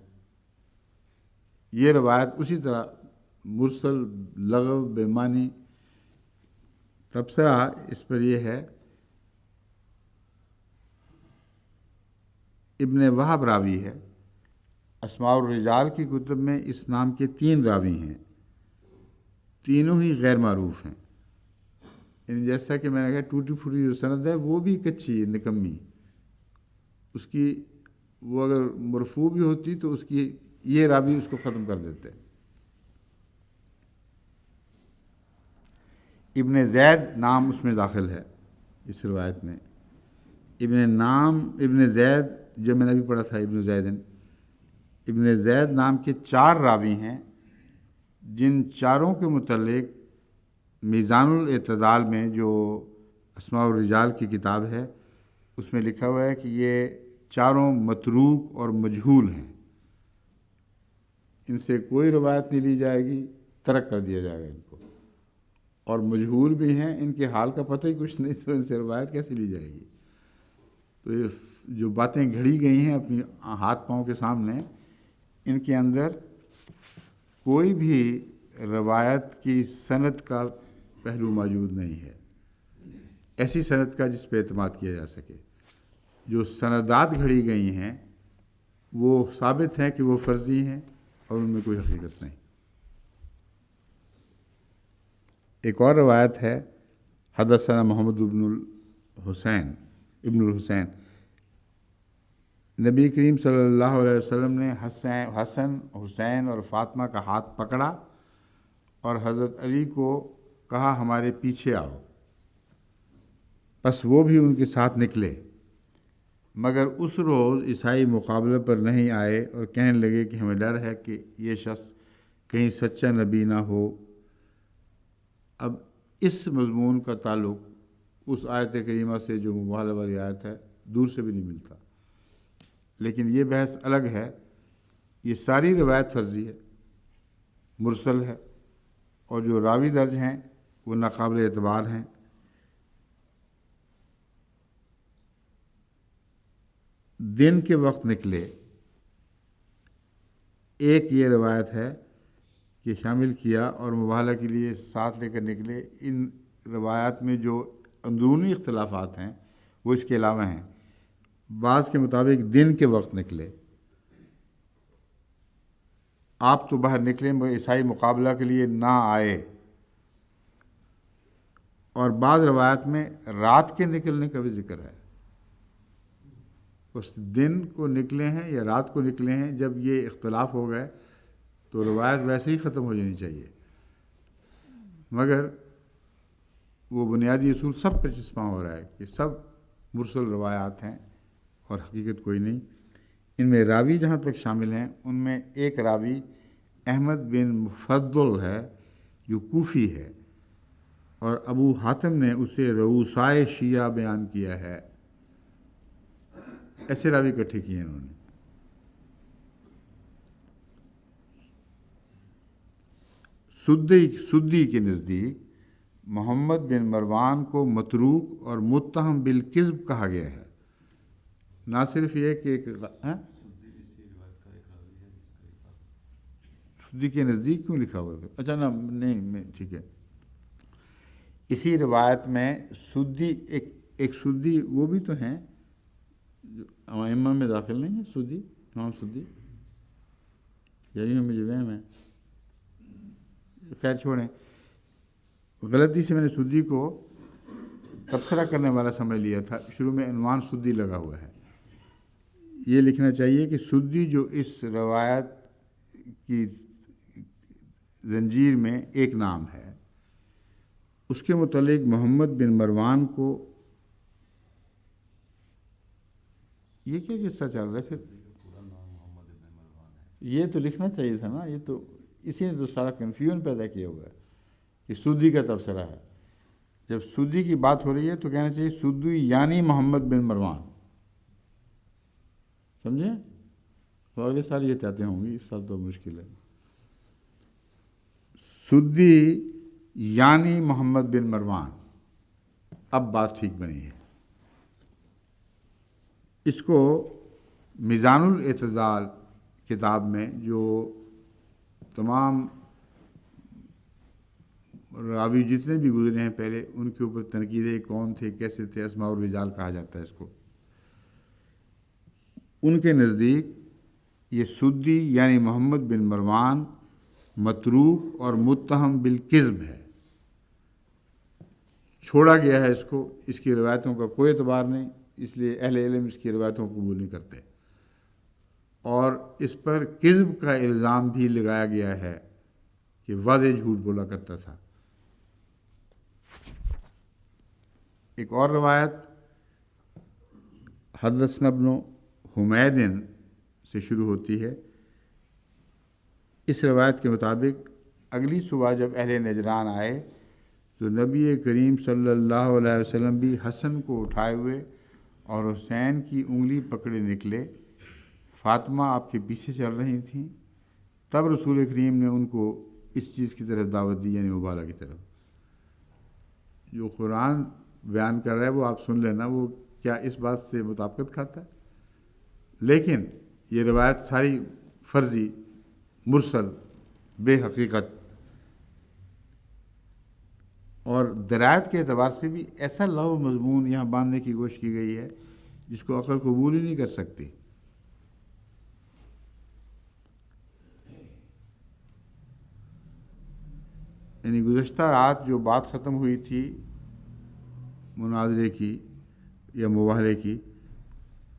یہ روایت اسی طرح مرسل، لغو، بے معنی، تبصرہ اس پر یہ ہے، ابن وہب راوی ہے، اسماء الرجال کی کتب میں اس نام کے 3 راوی ہیں، تینوں ہی غیر معروف ہیں، یعنی جیسا کہ میں نے کہا ٹوٹی پھوٹی جو سند ہے وہ بھی کچی نکمی، اس کی وہ اگر مرفوع بھی ہوتی تو اس کی یہ راوی اس کو ختم کر دیتے۔ ابن زید نام اس میں داخل ہے اس روایت میں، ابن زید جو میں نے ابھی پڑھا تھا، ابن زید نام کے 4 راوی ہیں، جن چاروں کے متعلق میزان الاعتدال میں جو اسماء الرجال کی کتاب ہے اس میں لکھا ہوا ہے کہ یہ چاروں متروک اور مجہول ہیں، ان سے کوئی روایت نہیں لی جائے گی، ترک کر دیا جائے گا ان کو، اور مجہول بھی ہیں، ان کے حال کا پتہ ہی کچھ نہیں، تو ان سے روایت کیسے لی جائے گی؟ تو یہ جو باتیں گھڑی گئی ہیں اپنی ہاتھ پاؤں کے سامنے، ان کے اندر کوئی بھی روایت کی سند کا پہلو موجود نہیں ہے، ایسی سند کا جس پہ اعتماد کیا جا سکے۔ جو سندات گھڑی گئی ہیں وہ ثابت ہیں کہ وہ فرضی ہیں اور ان میں کوئی حقیقت نہیں۔ ایک اور روایت ہے، حدثنا محمد ابن الحسین، نبی کریم صلی اللہ علیہ وسلم نے حسن، حسین اور فاطمہ کا ہاتھ پکڑا اور حضرت علی کو کہا ہمارے پیچھے آؤ، پس وہ بھی ان کے ساتھ نکلے، مگر اس روز عیسائی مقابلے پر نہیں آئے اور کہنے لگے کہ ہمیں ڈر ہے کہ یہ شخص کہیں سچا نبی نہ ہو۔ اب اس مضمون کا تعلق اس آیت کریمہ سے جو مبالغہ والی آیت ہے دور سے بھی نہیں ملتا، لیکن یہ بحث الگ ہے۔ یہ ساری روایت فرضی ہے، مرسل ہے، اور جو راوی درج ہیں وہ ناقابل اعتبار ہیں۔ دن کے وقت نکلے، ایک یہ روایت ہے کہ شامل کیا اور مبالغہ کے لیے ساتھ لے کر نکلے۔ ان روایات میں جو اندرونی اختلافات ہیں وہ اس کے علاوہ ہیں۔ بعض کے مطابق دن کے وقت نکلے، آپ تو باہر نکلے مگر عیسائی مقابلہ کے لیے نہ آئے، اور بعض روایات میں رات کے نکلنے کا بھی ذکر ہے۔ اس دن کو نکلے ہیں یا رات کو نکلے ہیں، جب یہ اختلاف ہو گئے تو روایت ویسے ہی ختم ہو جانی چاہیے، مگر وہ بنیادی اصول سب پہ چسپاں ہو رہا ہے کہ سب مرسل روایات ہیں اور حقیقت کوئی نہیں۔ ان میں راوی جہاں تک شامل ہیں، ان میں ایک راوی احمد بن مفضل ہے جو کوفی ہے، اور ابو حاتم نے اسے رؤسائے شیعہ بیان کیا ہے۔ ایسے راوی اکٹھے کیے انہوں نے۔ سدی کے نزدیک محمد بن مروان کو متروک اور متہم بالکذب کہا گیا ہے۔ نہ صرف یہ کہ سدی کے نزدیک کیوں لکھا ہوا ہے؟ اچھا نا، نہیں ٹھیک ہے۔ اسی روایت میں سدی ایک سدی وہ بھی تو ہیں جو ائمہ میں داخل نہیں ہے، سدی، امام سدی، یہی مجھے وہم ہے، خیر چھوڑیں۔ غلطی سے میں نے سدی کو تبصرہ کرنے والا سمجھ لیا تھا، شروع میں عنوان سدی لگا ہوا ہے۔ یہ لکھنا چاہیے کہ سدی جو اس روایت کی زنجیر میں ایک نام ہے، اس کے متعلق محمد بن مروان کو یہ کیا قصہ چل رہا ہے پھر؟ یہ تو لکھنا چاہیے تھا نا، یہ تو اسی نے تو سارا کنفیوژن پیدا کیا ہوا ہے کہ سدی کا تبصرہ ہے۔ جب سدی کی بات ہو رہی ہے تو کہنا چاہیے سدی یعنی محمد بن مروان، سمجھیں؟ تو اگلے سال یہ چاہتے ہوں گی، اس سال تو مشکل ہے۔ سدی یعنی محمد بن مروان، اب بات ٹھیک بنی ہے۔ اس کو میزان الاعتدال کتاب میں جو تمام راوی جتنے بھی گزرے ہیں پہلے، ان کے اوپر تنقیدیں کون تھے، کیسے تھے، اسماء الرجال کہا جاتا ہے اس کو، ان کے نزدیک یہ سدی یعنی محمد بن مروان متروک اور متہم بالکذب ہے، چھوڑا گیا ہے اس کو، اس کی روایتوں کا کوئی اعتبار نہیں، اس لیے اہل علم اس کی روایتوں کو قبول نہیں کرتے، اور اس پر کذب کا الزام بھی لگایا گیا ہے کہ واضح جھوٹ بولا کرتا تھا۔ ایک اور روایت حدثنا ابن حمید سے شروع ہوتی ہے۔ اس روایت کے مطابق اگلی صبح جب اہل نجران آئے تو نبی کریم صلی اللہ علیہ وسلم بھی حسن کو اٹھائے ہوئے اور حسین کی انگلی پکڑے نکلے۔ فاطمہ آپ کے پیچھے چل رہی تھیں، تب رسول کریم نے ان کو اس چیز کی طرف دعوت دی، یعنی مبالغہ کی طرف۔ جو قرآن بیان کر رہا ہے وہ آپ سن لینا، وہ کیا اس بات سے مطابقت کھاتا ہے؟ لیکن یہ روایت ساری فرضی، مرسل، بے حقیقت اور درایت کے اعتبار سے بھی ایسا لغو مضمون یہاں باندھنے کی کوشش کی گئی ہے جس کو عقل قبول ہی نہیں کر سکتی۔ یعنی گزشتہ رات جو بات ختم ہوئی تھی مناظرے کی یا مباہلے کی،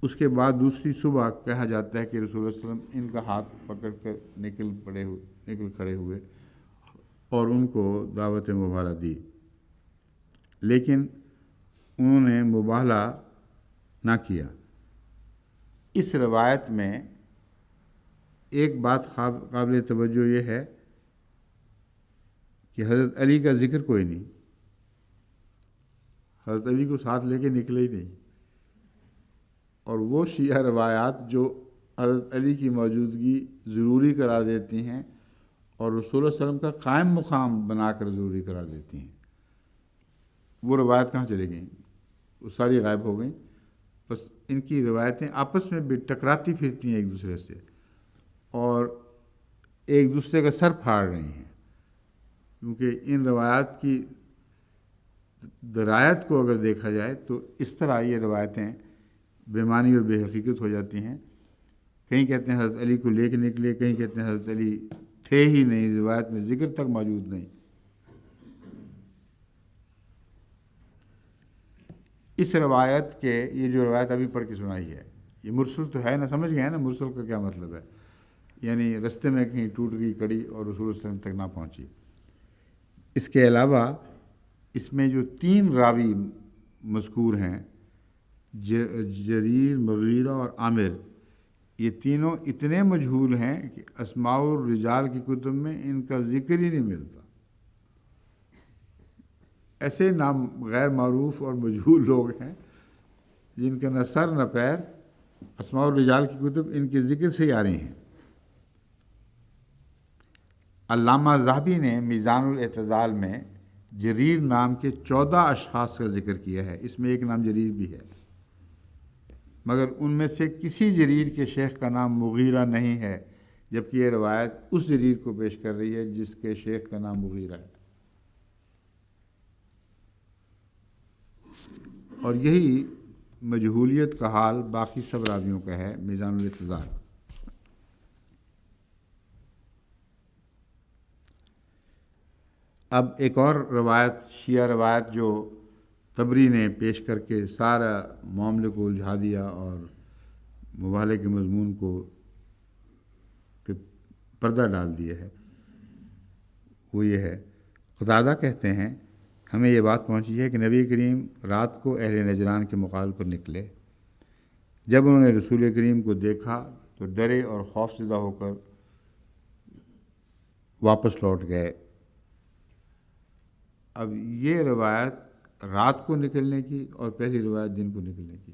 اس کے بعد دوسری صبح کہا جاتا ہے کہ رسول اللہ صلی اللہ علیہ وسلم ان کا ہاتھ پکڑ کر نکل کھڑے ہوئے اور ان کو دعوت مباہلہ دی، لیکن انہوں نے مباہلہ نہ کیا۔ اس روایت میں ایک بات قابل توجہ یہ ہے کہ حضرت علی کا ذکر کوئی نہیں، حضرت علی کو ساتھ لے کے نکلے ہی نہیں، اور وہ شیعہ روایات جو حضرت علی کی موجودگی ضروری قرار دیتی ہیں اور رسول اللہ صلی اللہ علیہ وسلم کا قائم مقام بنا کر ضروری قرار دیتی ہیں، وہ روایت کہاں چلی گئیں؟ وہ ساری غائب ہو گئیں۔ بس ان کی روایتیں آپس میں بھی ٹکراتی پھرتی ہیں ایک دوسرے سے اور ایک دوسرے کا سر پھاڑ رہی ہیں، کیونکہ ان روایات کی درایت کو اگر دیکھا جائے تو اس طرح یہ روایتیں بے معنی اور بے حقیقت ہو جاتی ہیں۔ کہیں کہتے ہیں حضرت علی کو لے کے نکلے، کہیں کہتے ہیں حضرت علی تھے ہی نہیں، روایت میں ذکر تک موجود نہیں۔ اس روایت کے یہ جو روایت ابھی پڑھ کے سنائی ہے یہ مرسل تو ہے نا، سمجھ گئے ہیں نا مرسل کا کیا مطلب ہے؟ یعنی رستے میں کہیں ٹوٹ گئی کڑی اور رسول اللہ صلی اللہ علیہ وسلم تک نہ پہنچی۔ اس کے علاوہ اس میں جو 3 راوی مذکور ہیں، جریر، مغیرہ اور عامر، یہ تینوں اتنے مجہول ہیں کہ اسماء الرجال کی کتب میں ان کا ذکر ہی نہیں ملتا۔ ایسے نام غیر معروف اور مجہول لوگ ہیں جن کا نہ سر نہ پیر، اسماء الرجال کی کتب ان کے ذکر سے ہی آ رہی ہیں۔ علامہ ذہبی نے میزان الاعتدال میں جریر نام کے 14 اشخاص کا ذکر کیا ہے، اس میں ایک نام جریر بھی ہے، مگر ان میں سے کسی جریر کے شیخ کا نام مغیرہ نہیں ہے، جبکہ یہ روایت اس جریر کو پیش کر رہی ہے جس کے شیخ کا نام مغیرہ ہے۔ اور یہی مجہولیت کا حال باقی سب راویوں کا ہے میزان الاعتدال۔ اب ایک اور روایت، شیعہ روایت جو طبری نے پیش کر کے سارا معاملے کو الجھا دیا اور مباہلے کے مضمون کو پردہ ڈال دیا ہے، وہ یہ ہے، قتادہ کہتے ہیں ہمیں یہ بات پہنچی ہے کہ نبی کریم رات کو اہل نجران کے مقابل پر نکلے، جب انہوں نے رسول کریم کو دیکھا تو ڈرے اور خوف زدہ ہو کر واپس لوٹ گئے۔ اب یہ روایت رات کو نکلنے کی اور پہلی روایت دن کو نکلنے کی،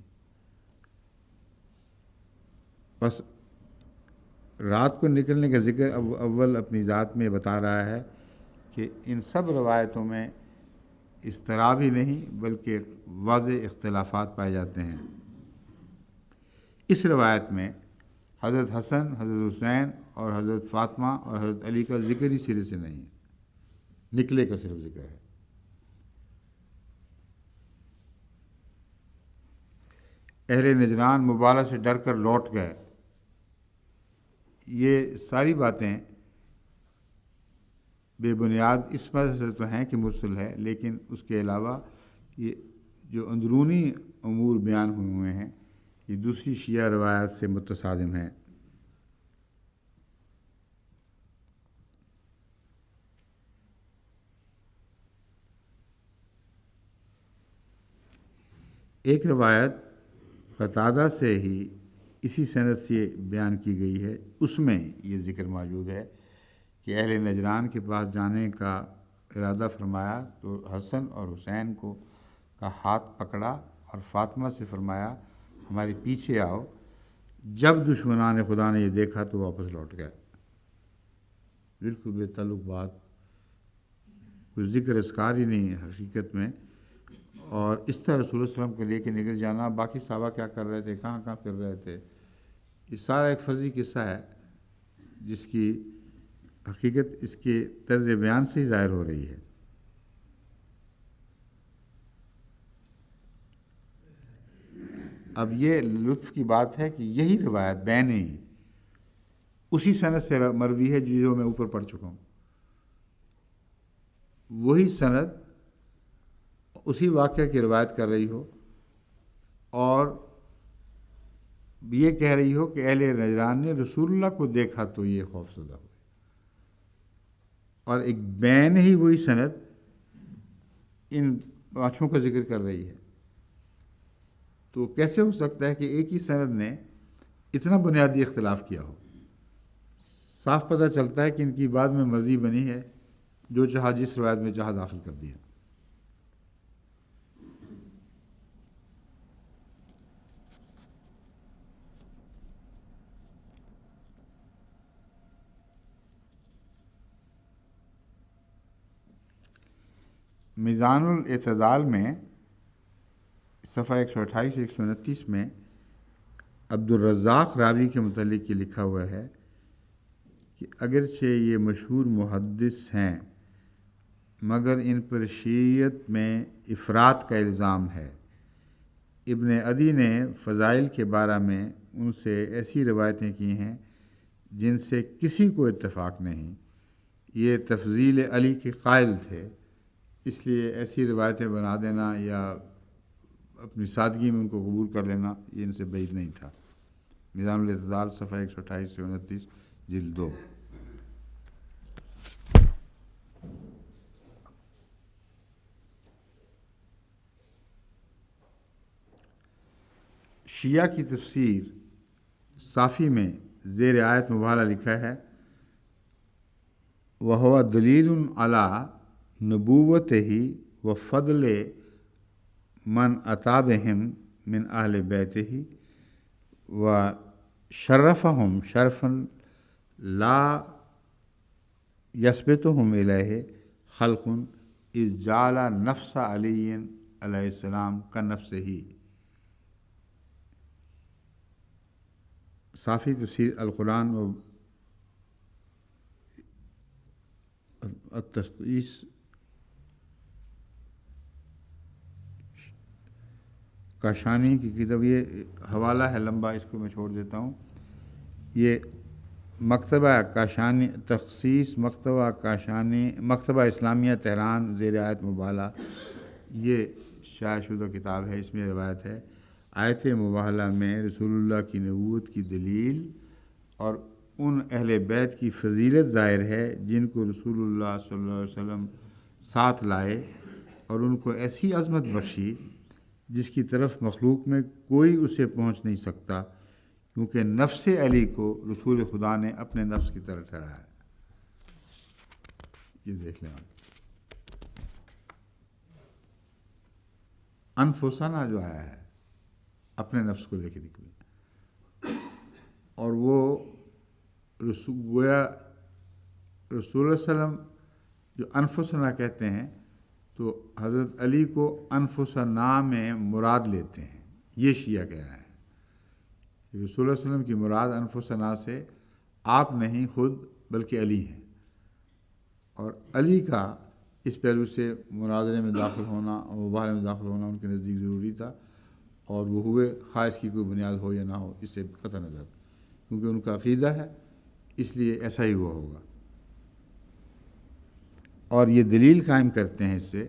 بس رات کو نکلنے کا ذکر اول اپنی ذات میں بتا رہا ہے کہ ان سب روایتوں میں اضطراب ہی نہیں بلکہ واضح اختلافات پائے جاتے ہیں۔ اس روایت میں حضرت حسن، حضرت حسین اور حضرت فاطمہ اور حضرت علی کا ذکر ہی سرے سے نہیں ہے، نکلے کا صرف ذکر ہے۔ اہل نجران مبالغہ سے ڈر کر لوٹ گئے، یہ ساری باتیں بے بنیاد اس وجہ سے تو ہیں کہ مرسل ہے، لیکن اس کے علاوہ یہ جو اندرونی امور بیان ہوئے ہیں یہ دوسری شیعہ روایات سے متصادم ہیں۔ ایک روایت قتادہ سے ہی اسی سند سے بیان کی گئی ہے، اس میں یہ ذکر موجود ہے کہ اہل نجران کے پاس جانے کا ارادہ فرمایا تو حسن اور حسین کا ہاتھ پکڑا اور فاطمہ سے فرمایا ہمارے پیچھے آؤ۔ جب دشمنان خدا نے یہ دیکھا تو واپس لوٹ گئے۔ بالکل بے تعلق بات، کوئی ذکر اذکار ہی نہیں ہے حقیقت میں. اور اس طرح رسول اللہ صلی اللہ علیہ وسلم کو لے کے نکل جانا، باقی صحابہ کیا کر رہے تھے، کہاں کہاں پھر رہے تھے، یہ سارا ایک فرضی قصہ ہے جس کی حقیقت اس کے طرز بیان سے ہی ظاہر ہو رہی ہے. اب یہ لطف کی بات ہے کہ یہی روایت بین ہی اسی سند سے مروی ہے جو میں اوپر پڑھ چکا ہوں. وہی سند اسی واقعہ کی روایت کر رہی ہو اور یہ کہہ رہی ہو کہ اہل نجران نے رسول اللہ کو دیکھا تو یہ خوف زدہ ہوئے، اور ایک بین ہی وہی سند ان پانچوں کا ذکر کر رہی ہے. تو کیسے ہو سکتا ہے کہ ایک ہی سند نے اتنا بنیادی اختلاف کیا ہو؟ صاف پتہ چلتا ہے کہ ان کی بعد میں مرضی بنی ہے، جو چاہا جس روایت میں چاہا داخل کر دیا. میزان الاعتدال میں صفحہ 128 سے 129 میں عبد الرزاق راوی کے متعلق یہ لکھا ہوا ہے کہ اگرچہ یہ مشہور محدث ہیں مگر ان پر شیعیت میں افراط کا الزام ہے. ابن عدی نے فضائل کے بارے میں ان سے ایسی روایتیں کی ہیں جن سے کسی کو اتفاق نہیں. یہ تفضیل علی کے قائل تھے، اس لیے ایسی روایتیں بنا دینا یا اپنی سادگی میں ان کو قبول کر لینا یہ ان سے بعید نہیں تھا. میزان الاعتدال صفحہ 128 سے 29 جلد 2. شیعہ کی تفسیر صافی میں زیر آیت مبارکہ لکھا ہے وَهُوَ دَلِيلٌ عَلَى نُبُوَّتِهِ وَفَضْلِ مَنْ أَتَىٰ بِهِمْ مِنْ أَهْلِ بَيْتِهِ وَشَرَّفَهُمْ شَرْفًا لَا يَثْبِتُهُمْ إِلَيْهِ خَلْقٌ إِذْ جَعَلَ نَفْسَ عَلِيٍّ عَلَيْهِ السَّلَامَ كَنَفْسِهِ. صافی تفسیر القرآن و التخصیص کاشانی کی کتاب، یہ حوالہ ہے لمبا، اس کو میں چھوڑ دیتا ہوں. یہ مکتبہ کاشانی تخصیص مکتبہ کاشانی مکتبہ اسلامیہ تہران زیر آیت مبالہ، یہ شائع شدہ کتاب ہے. اس میں روایت ہے آیت مبالہ میں رسول اللہ کی نبوت کی دلیل اور ان اہل بیت کی فضیلت ظاہر ہے جن کو رسول اللہ صلی اللہ علیہ وسلم ساتھ لائے اور ان کو ایسی عظمت بخشی جس کی طرف مخلوق میں کوئی اسے پہنچ نہیں سکتا، کیونکہ نفس علی کو رسول خدا نے اپنے نفس کی طرح ٹھہرایا. یہ دیکھ لیں آپ، انفسانہ جو آیا ہے اپنے نفس کو لے کے نکلے، اور وہ گویا رسول اللہ علیہ وسلم جو انفسنا کہتے ہیں تو حضرت علی کو انفسنا میں مراد لیتے ہیں. یہ شیعہ کہہ رہے ہیں رسول اللہ علیہ وسلم کی مراد انفسنا سے آپ نہیں خود بلکہ علی ہیں، اور علی کا اس پہلو سے مناظرے میں داخل ہونا اور مباحثے میں داخل ہونا ان کے نزدیک ضروری تھا، اور وہ ہوئے خواہ اس کی کوئی بنیاد ہو یا نہ ہو اس سے قطع نظر، کیونکہ ان کا عقیدہ ہے اس لیے ایسا ہی ہوا ہوگا. اور یہ دلیل قائم کرتے ہیں اس سے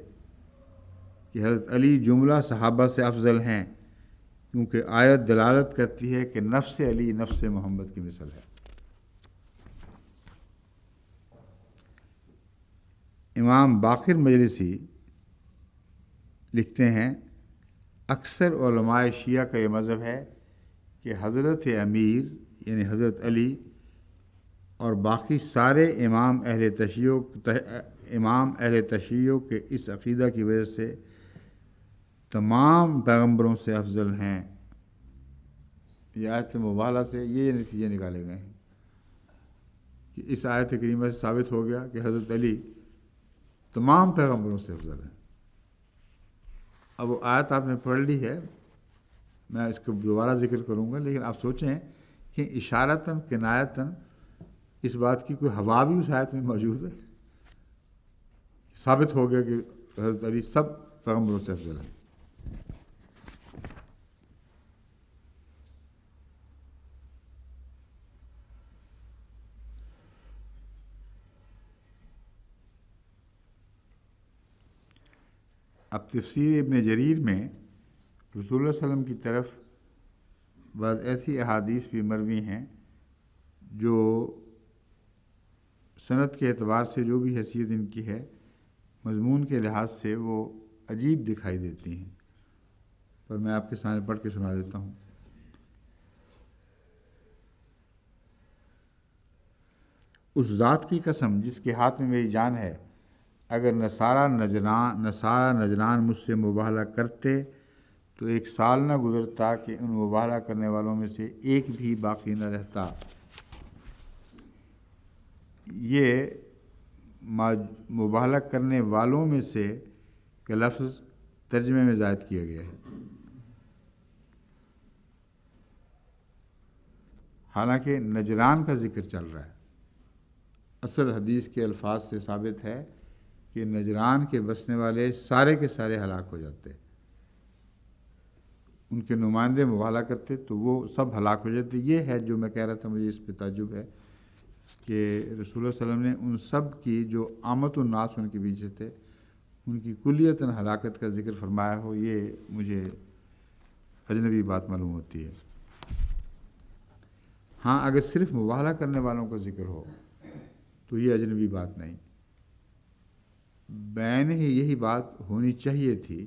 کہ حضرت علی جملہ صحابہ سے افضل ہیں، کیونکہ آیت دلالت کرتی ہے کہ نفس علی نفس محمد کی مثل ہے. امام باقر مجلسی لکھتے ہیں اکثر علماء شیعہ کا یہ مذہب ہے کہ حضرت امیر یعنی حضرت علی اور باقی سارے امام اہل تشیع کے اس عقیدہ کی وجہ سے تمام پیغمبروں سے افضل ہیں. یہ آیت مبالغہ سے یہ نتیجے نکالے گئے ہیں کہ اس آیت کریمہ سے ثابت ہو گیا کہ حضرت علی تمام پیغمبروں سے افضل ہیں۔ اب وہ آیت آپ نے پڑھ لی ہے، میں اس کو دوبارہ ذکر کروں گا، لیکن آپ سوچیں کہ اشارتاً کنایتاً اس بات کی کوئی ہوا بھی اس آیت میں موجود ہے، ثابت ہو گیا کہ حضرت علی سب پیغمبروں سے افضل ہیں۔ اب تفسیر ابن جریر میں رسول اللہ صلی اللہ علیہ وسلم کی طرف بعض ایسی احادیث بھی مروی ہیں جو سند کے اعتبار سے جو بھی حیثیت ان کی ہے، مضمون کے لحاظ سے وہ عجیب دکھائی دیتی ہیں، پر میں آپ کے سامنے پڑھ کے سنا دیتا ہوں۔ اس ذات کی قسم جس کے ہاتھ میں میری جان ہے، اگر نصارہ نجران مجھ سے مباہلہ کرتے تو 1 سال نہ گزرتا کہ ان مباہلہ کرنے والوں میں سے ایک بھی باقی نہ رہتا۔ یہ مباہلہ کرنے والوں میں سے کا لفظ ترجمے میں زائد کیا گیا ہے، حالانکہ نجران کا ذکر چل رہا ہے۔ اصل حدیث کے الفاظ سے ثابت ہے کہ نجران کے بسنے والے سارے کے سارے ہلاک ہو جاتے، ان کے نمائندے مباہلہ کرتے تو وہ سب ہلاک ہو جاتے۔ یہ ہے جو میں کہہ رہا تھا، مجھے اس پہ تعجب ہے کہ رسول اللہ صلی اللہ علیہ وسلم نے ان سب کی جو عامت الناس ان کے پیچھے تھے، ان کی کلیتاً ہلاکت کا ذکر فرمایا ہو، یہ مجھے اجنبی بات معلوم ہوتی ہے۔ ہاں، اگر صرف مباہلہ کرنے والوں کا ذکر ہو تو یہ اجنبی بات نہیں، بین ہی یہی بات ہونی چاہیے تھی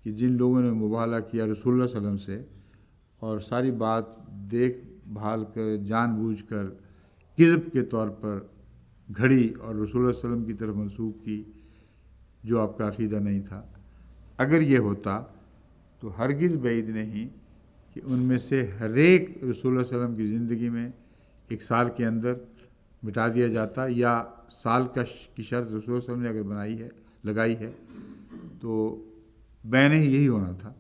کہ جن لوگوں نے مباہلہ کیا رسول اللہ صلی اللہ علیہ وسلم سے اور ساری بات دیکھ بھال کر جان بوجھ کر کذب کے طور پر گھڑی اور رسول اللہ صلی اللہ علیہ وسلم کی طرف منسوب کی جو آپ کا عقیدہ نہیں تھا، اگر یہ ہوتا تو ہرگز بعید نہیں کہ ان میں سے ہر ایک رسول اللہ صلی اللہ علیہ وسلم کی زندگی میں 1 سال کے اندر مٹا دیا جاتا، یا سال کی شرط رسول اللہ صلی اللہ علیہ وسلم نے اگر لگائی ہے تو بین ہی یہی ہونا تھا،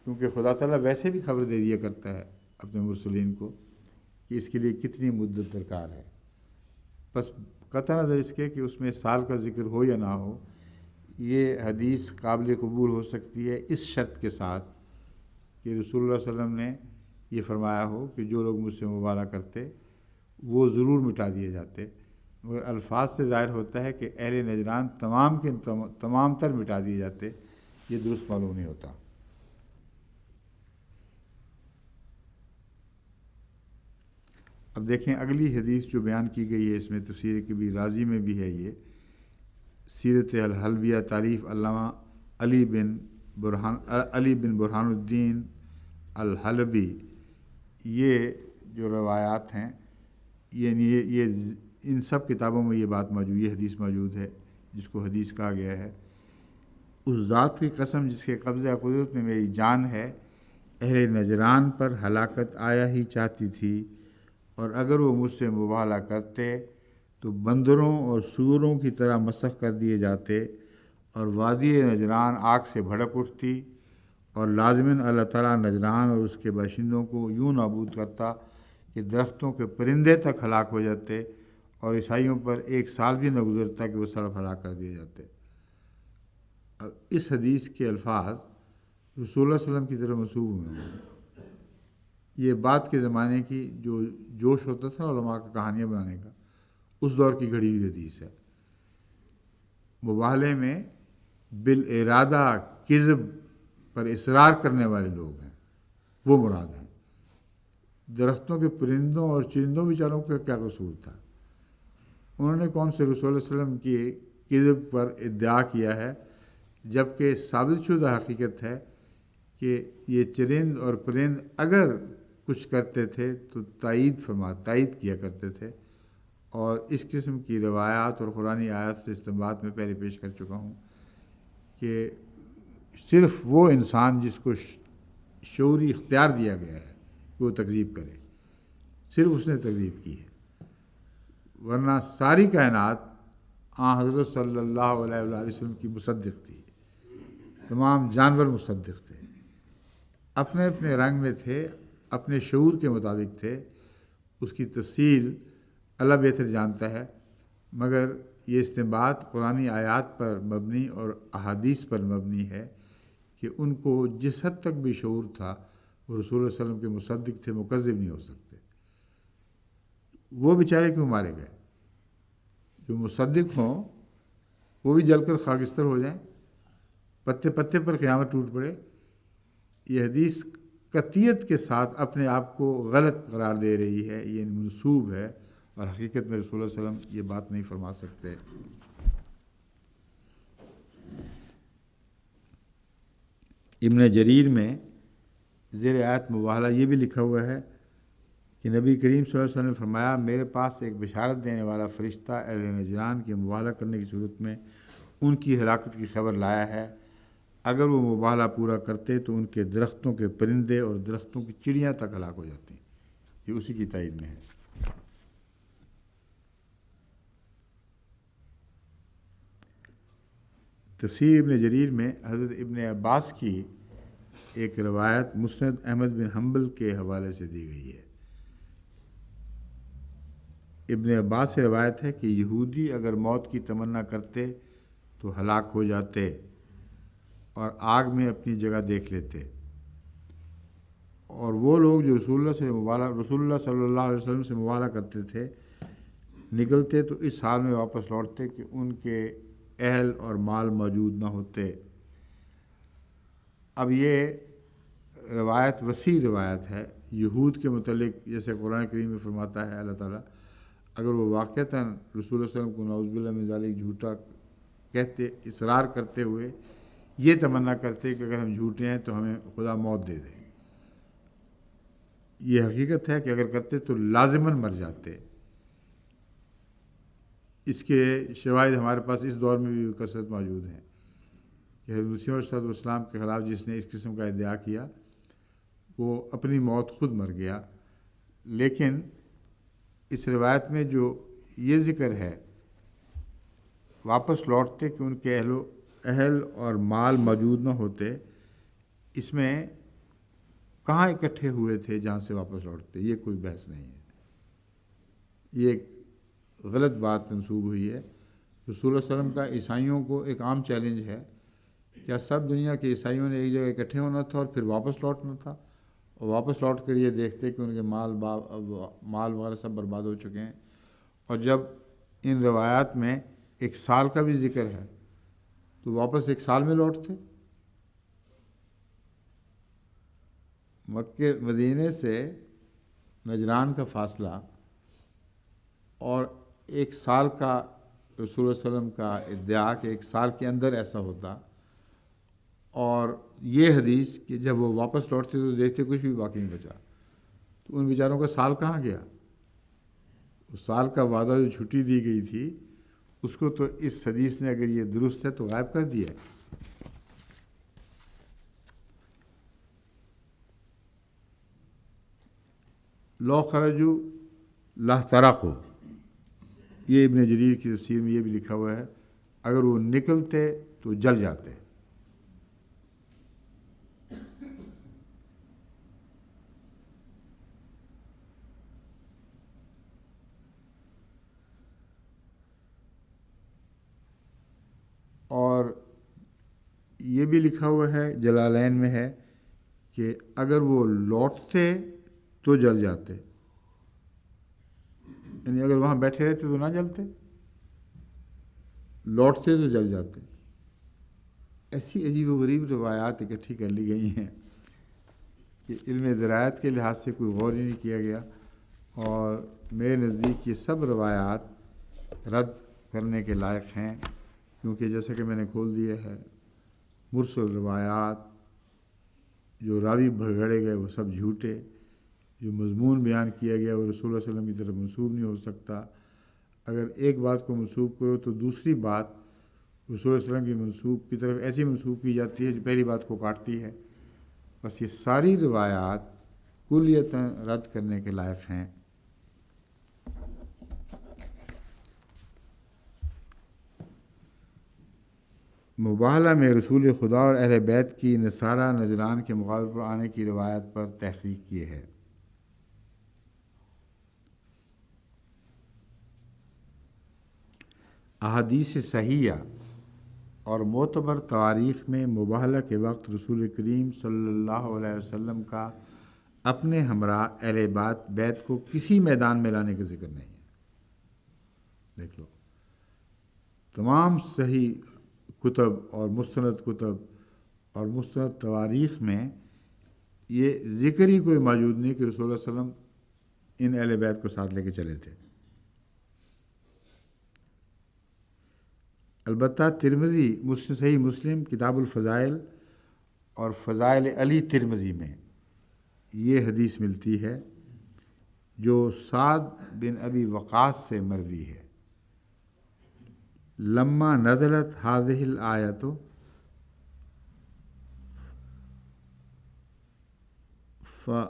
کیونکہ خدا تعالیٰ ویسے بھی خبر دے دیا کرتا ہے اپنے مرسلین کو کہ اس کے لیے کتنی مدت درکار ہے۔ بس قطع نظر اس کے کہ اس میں سال کا ذکر ہو یا نہ ہو، یہ حدیث قابل قبول ہو سکتی ہے اس شرط کے ساتھ کہ رسول اللہ صلی اللہ علیہ وسلم نے یہ فرمایا ہو کہ جو لوگ مجھ سے مباہلہ کرتے وہ ضرور مٹا دیے جاتے، مگر الفاظ سے ظاہر ہوتا ہے کہ اہل نجران تمام کے تمام تر مٹا دیے جاتے، یہ درست معلوم نہیں ہوتا۔ اب دیکھیں اگلی حدیث جو بیان کی گئی ہے، اس میں تفسیر کبیر رازی میں بھی ہے، یہ سیرت الحلبیہ تعریف علامہ علی بن برہان الدین الحلبی، یہ جو روایات ہیں یہ ان سب کتابوں میں یہ بات موجود، یہ حدیث موجود ہے جس کو حدیث کہا گیا ہے۔ اس ذات کی قسم جس کے قبضہ قدرت میں میری جان ہے، اہل نجران پر ہلاکت آیا ہی چاہتی تھی، اور اگر وہ مجھ سے مباہلہ کرتے تو بندروں اور سوروں کی طرح مسخ کر دیے جاتے، اور وادی نجران آگ سے بھڑک اٹھتی، اور لازماً اللہ تعالیٰ نجران اور اس کے باشندوں کو یوں نابود کرتا کہ درختوں کے پرندے تک ہلاک ہو جاتے، اور عیسائیوں پر 1 سال بھی نہ گزرتا کہ وہ سب ہلاک کر دیے جاتے۔ اب اس حدیث کے الفاظ رسول اللہ صلی اللہ علیہ وسلم کی طرف منسوب ہوئے ہیں۔ یہ بعد کے زمانے کی جو جوش ہوتا تھا علماء کا کہانیاں بنانے کا، اس دور کی گھڑی ہوئی حدیث ہے۔ مباہلے میں بالارادہ کذب پر اصرار کرنے والے لوگ ہیں، وہ مراد ہیں۔ درختوں کے پرندوں اور چرندوں بیچاروں کا کیا قصور تھا؟ انہوں نے کون سے رسول اللہ صلی اللہ علیہ وسلم کی کذب پر ادعا کیا ہے، جبکہ ثابت شدہ حقیقت ہے کہ یہ چرند اور پرند اگر کچھ کرتے تھے تو تائید کیا کرتے تھے، اور اس قسم کی روایات اور قرآنی آیات سے استنباط میں پہلے پیش کر چکا ہوں کہ صرف وہ انسان جس کو شعوری اختیار دیا گیا ہے کہ وہ تکذیب کرے، صرف اس نے تکذیب کی ہے، ورنہ ساری کائنات حضرت صلی اللہ علیہ وآلہ وسلم کی مصدق تھی، تمام جانور مصدق تھے، اپنے اپنے رنگ میں تھے، اپنے شعور کے مطابق تھے، اس کی تفصیل اللہ بہتر جانتا ہے، مگر یہ استنباط قرآنی آیات پر مبنی اور احادیث پر مبنی ہے کہ ان کو جس حد تک بھی شعور تھا وہ رسول اللہ علیہ وسلم کے مصدق تھے، مکذب نہیں ہو سکتے۔ وہ بیچارے کیوں مارے گئے؟ جو مصدق ہوں وہ بھی جل کر خاکستر ہو جائیں، پتے پتے پر قیامت ٹوٹ پڑے۔ یہ حدیث قطعیت کے ساتھ اپنے آپ کو غلط قرار دے رہی ہے، یہ منسوب ہے، اور حقیقت میں رسول اللہ صلی اللہ علیہ وسلم یہ بات نہیں فرما سکتے۔ ابن جریر میں زیر آیت مباہلہ یہ بھی لکھا ہوا ہے کہ نبی کریم صلی اللہ علیہ وسلم نے فرمایا، میرے پاس ایک بشارت دینے والا فرشتہ اہل نجران کی مباہلہ کرنے کی صورت میں ان کی ہلاکت کی خبر لایا ہے، اگر وہ مباہلہ پورا کرتے تو ان کے درختوں کے پرندے اور درختوں کی چڑیاں تک ہلاک ہو جاتی ہیں۔ یہ اسی کی تائید میں ہے۔ تفسیر ابن جریر میں حضرت ابن عباس کی ایک روایت مسند احمد بن حنبل کے حوالے سے دی گئی ہے۔ ابن عباس سے روایت ہے کہ یہودی اگر موت کی تمنا کرتے تو ہلاک ہو جاتے اور آگ میں اپنی جگہ دیکھ لیتے، اور وہ لوگ جو رسول اللہ صلی اللہ علیہ وسلم سے مباہلہ کرتے تھے نکلتے تو اس حال میں واپس لوٹتے کہ ان کے اہل اور مال موجود نہ ہوتے۔ اب یہ روایت وسیع روایت ہے یہود کے متعلق، جیسے قرآن کریم میں فرماتا ہے اللہ تعالیٰ، اگر وہ واقعتاً رسول اللہ صلی اللہ علیہ وسلم کو نعوذ باللہ من ذالک جھوٹا کہتے، اصرار کرتے ہوئے یہ تمنا کرتے کہ اگر ہم جھوٹے ہیں تو ہمیں خدا موت دے دے، یہ حقیقت ہے کہ اگر کرتے تو لازماً مر جاتے۔ اس کے شواہد ہمارے پاس اس دور میں بھی کثرت موجود ہیں کہ حضرت مسیح علیہ السلام کے خلاف جس نے اس قسم کا ادعا کیا وہ اپنی موت خود مر گیا، لیکن اس روایت میں جو یہ ذکر ہے واپس لوٹتے کہ ان کے اہل اور مال موجود نہ ہوتے، اس میں کہاں اکٹھے ہوئے تھے جہاں سے واپس لوٹتے، یہ کوئی بحث نہیں ہے، یہ ایک غلط بات منسوب ہوئی ہے۔ رسول اللہ صلی اللہ علیہ وسلم کا عیسائیوں کو ایک عام چیلنج ہے، کیا سب دنیا کے عیسائیوں نے ایک جگہ اکٹھے ہونا تھا اور پھر واپس لوٹنا تھا، اور واپس لوٹ کر یہ دیکھتے کہ ان کے مال وغیرہ سب برباد ہو چکے ہیں۔ اور جب ان روایات میں ایک سال کا بھی ذکر ہے تو واپس ایک سال میں لوٹتے۔ مکے مدینے سے نجران کا فاصلہ اور ایک سال کا رسول اللہ صلی اللہ علیہ وسلم کا ادعا کہ ایک سال کے اندر ایسا ہوتا، اور یہ حدیث کہ جب وہ واپس لوٹتے تو دیکھتے کچھ بھی باقی نہیں بچا، تو ان بیچاروں کا سال کہاں گیا؟ اس سال کا وعدہ جو چھٹی دی گئی تھی اس کو تو اس حدیث نے اگر یہ درست ہے تو غائب کر دیا ہے۔ لو خرجوا لاحترقوا، یہ ابن جریر کی تفسیر میں یہ بھی لکھا ہوا ہے، اگر وہ نکلتے تو جل جاتے۔ اور یہ بھی لکھا ہوا ہے جلالین میں ہے کہ اگر وہ لوٹتے تو جل جاتے، یعنی اگر وہاں بیٹھے رہتے تو نہ جلتے، لوٹتے تو جل جاتے۔ ایسی عجیب و غریب روایات اکٹھی کر لی گئی ہیں کہ علم درایت کے لحاظ سے کوئی غور ہی نہیں کیا گیا، اور میرے نزدیک یہ سب روایات رد کرنے کے لائق ہیں، کیونکہ جیسا کہ میں نے کھول دیا ہے مرسل روایات جو راوی بھگڑے گئے وہ سب جھوٹے، جو مضمون بیان کیا گیا وہ رسول اللہ صلی اللہ علیہ وسلم کی طرف منسوب نہیں ہو سکتا۔ اگر ایک بات کو منسوب کرو تو دوسری بات رسول اللہ صلی اللہ علیہ وسلم کی طرف ایسی منسوب کی جاتی ہے جو پہلی بات کو کاٹتی ہے۔ بس یہ ساری روایات کلیتاً رد کرنے کے لائق ہیں۔ مباہلہ میں رسول خدا اور اہل بیت کی نصارہ نجران کے مقابلے پر آنے کی روایت پر تحقیق یہ ہے۔ احادیث صحیحہ اور معتبر تواریخ میں مباہلہ کے وقت رسول کریم صلی اللہ علیہ وسلم کا اپنے ہمراہ اہل بیت کو کسی میدان میں لانے کا ذکر نہیں ہے۔ دیکھ لو، تمام صحیح کتب اور مستند تواریخ میں یہ ذکر ہی کوئی موجود نہیں کہ رسول اللہ علیہ وسلم ان اہل بیت کو ساتھ لے کے چلے تھے۔ البتہ ترمذی صحیح مسلم کتاب الفضائل اور فضائل علی ترمذی میں یہ حدیث ملتی ہے جو سعد بن ابی وقاص سے مروی ہے۔ لما نزلت هذه الآیت فقل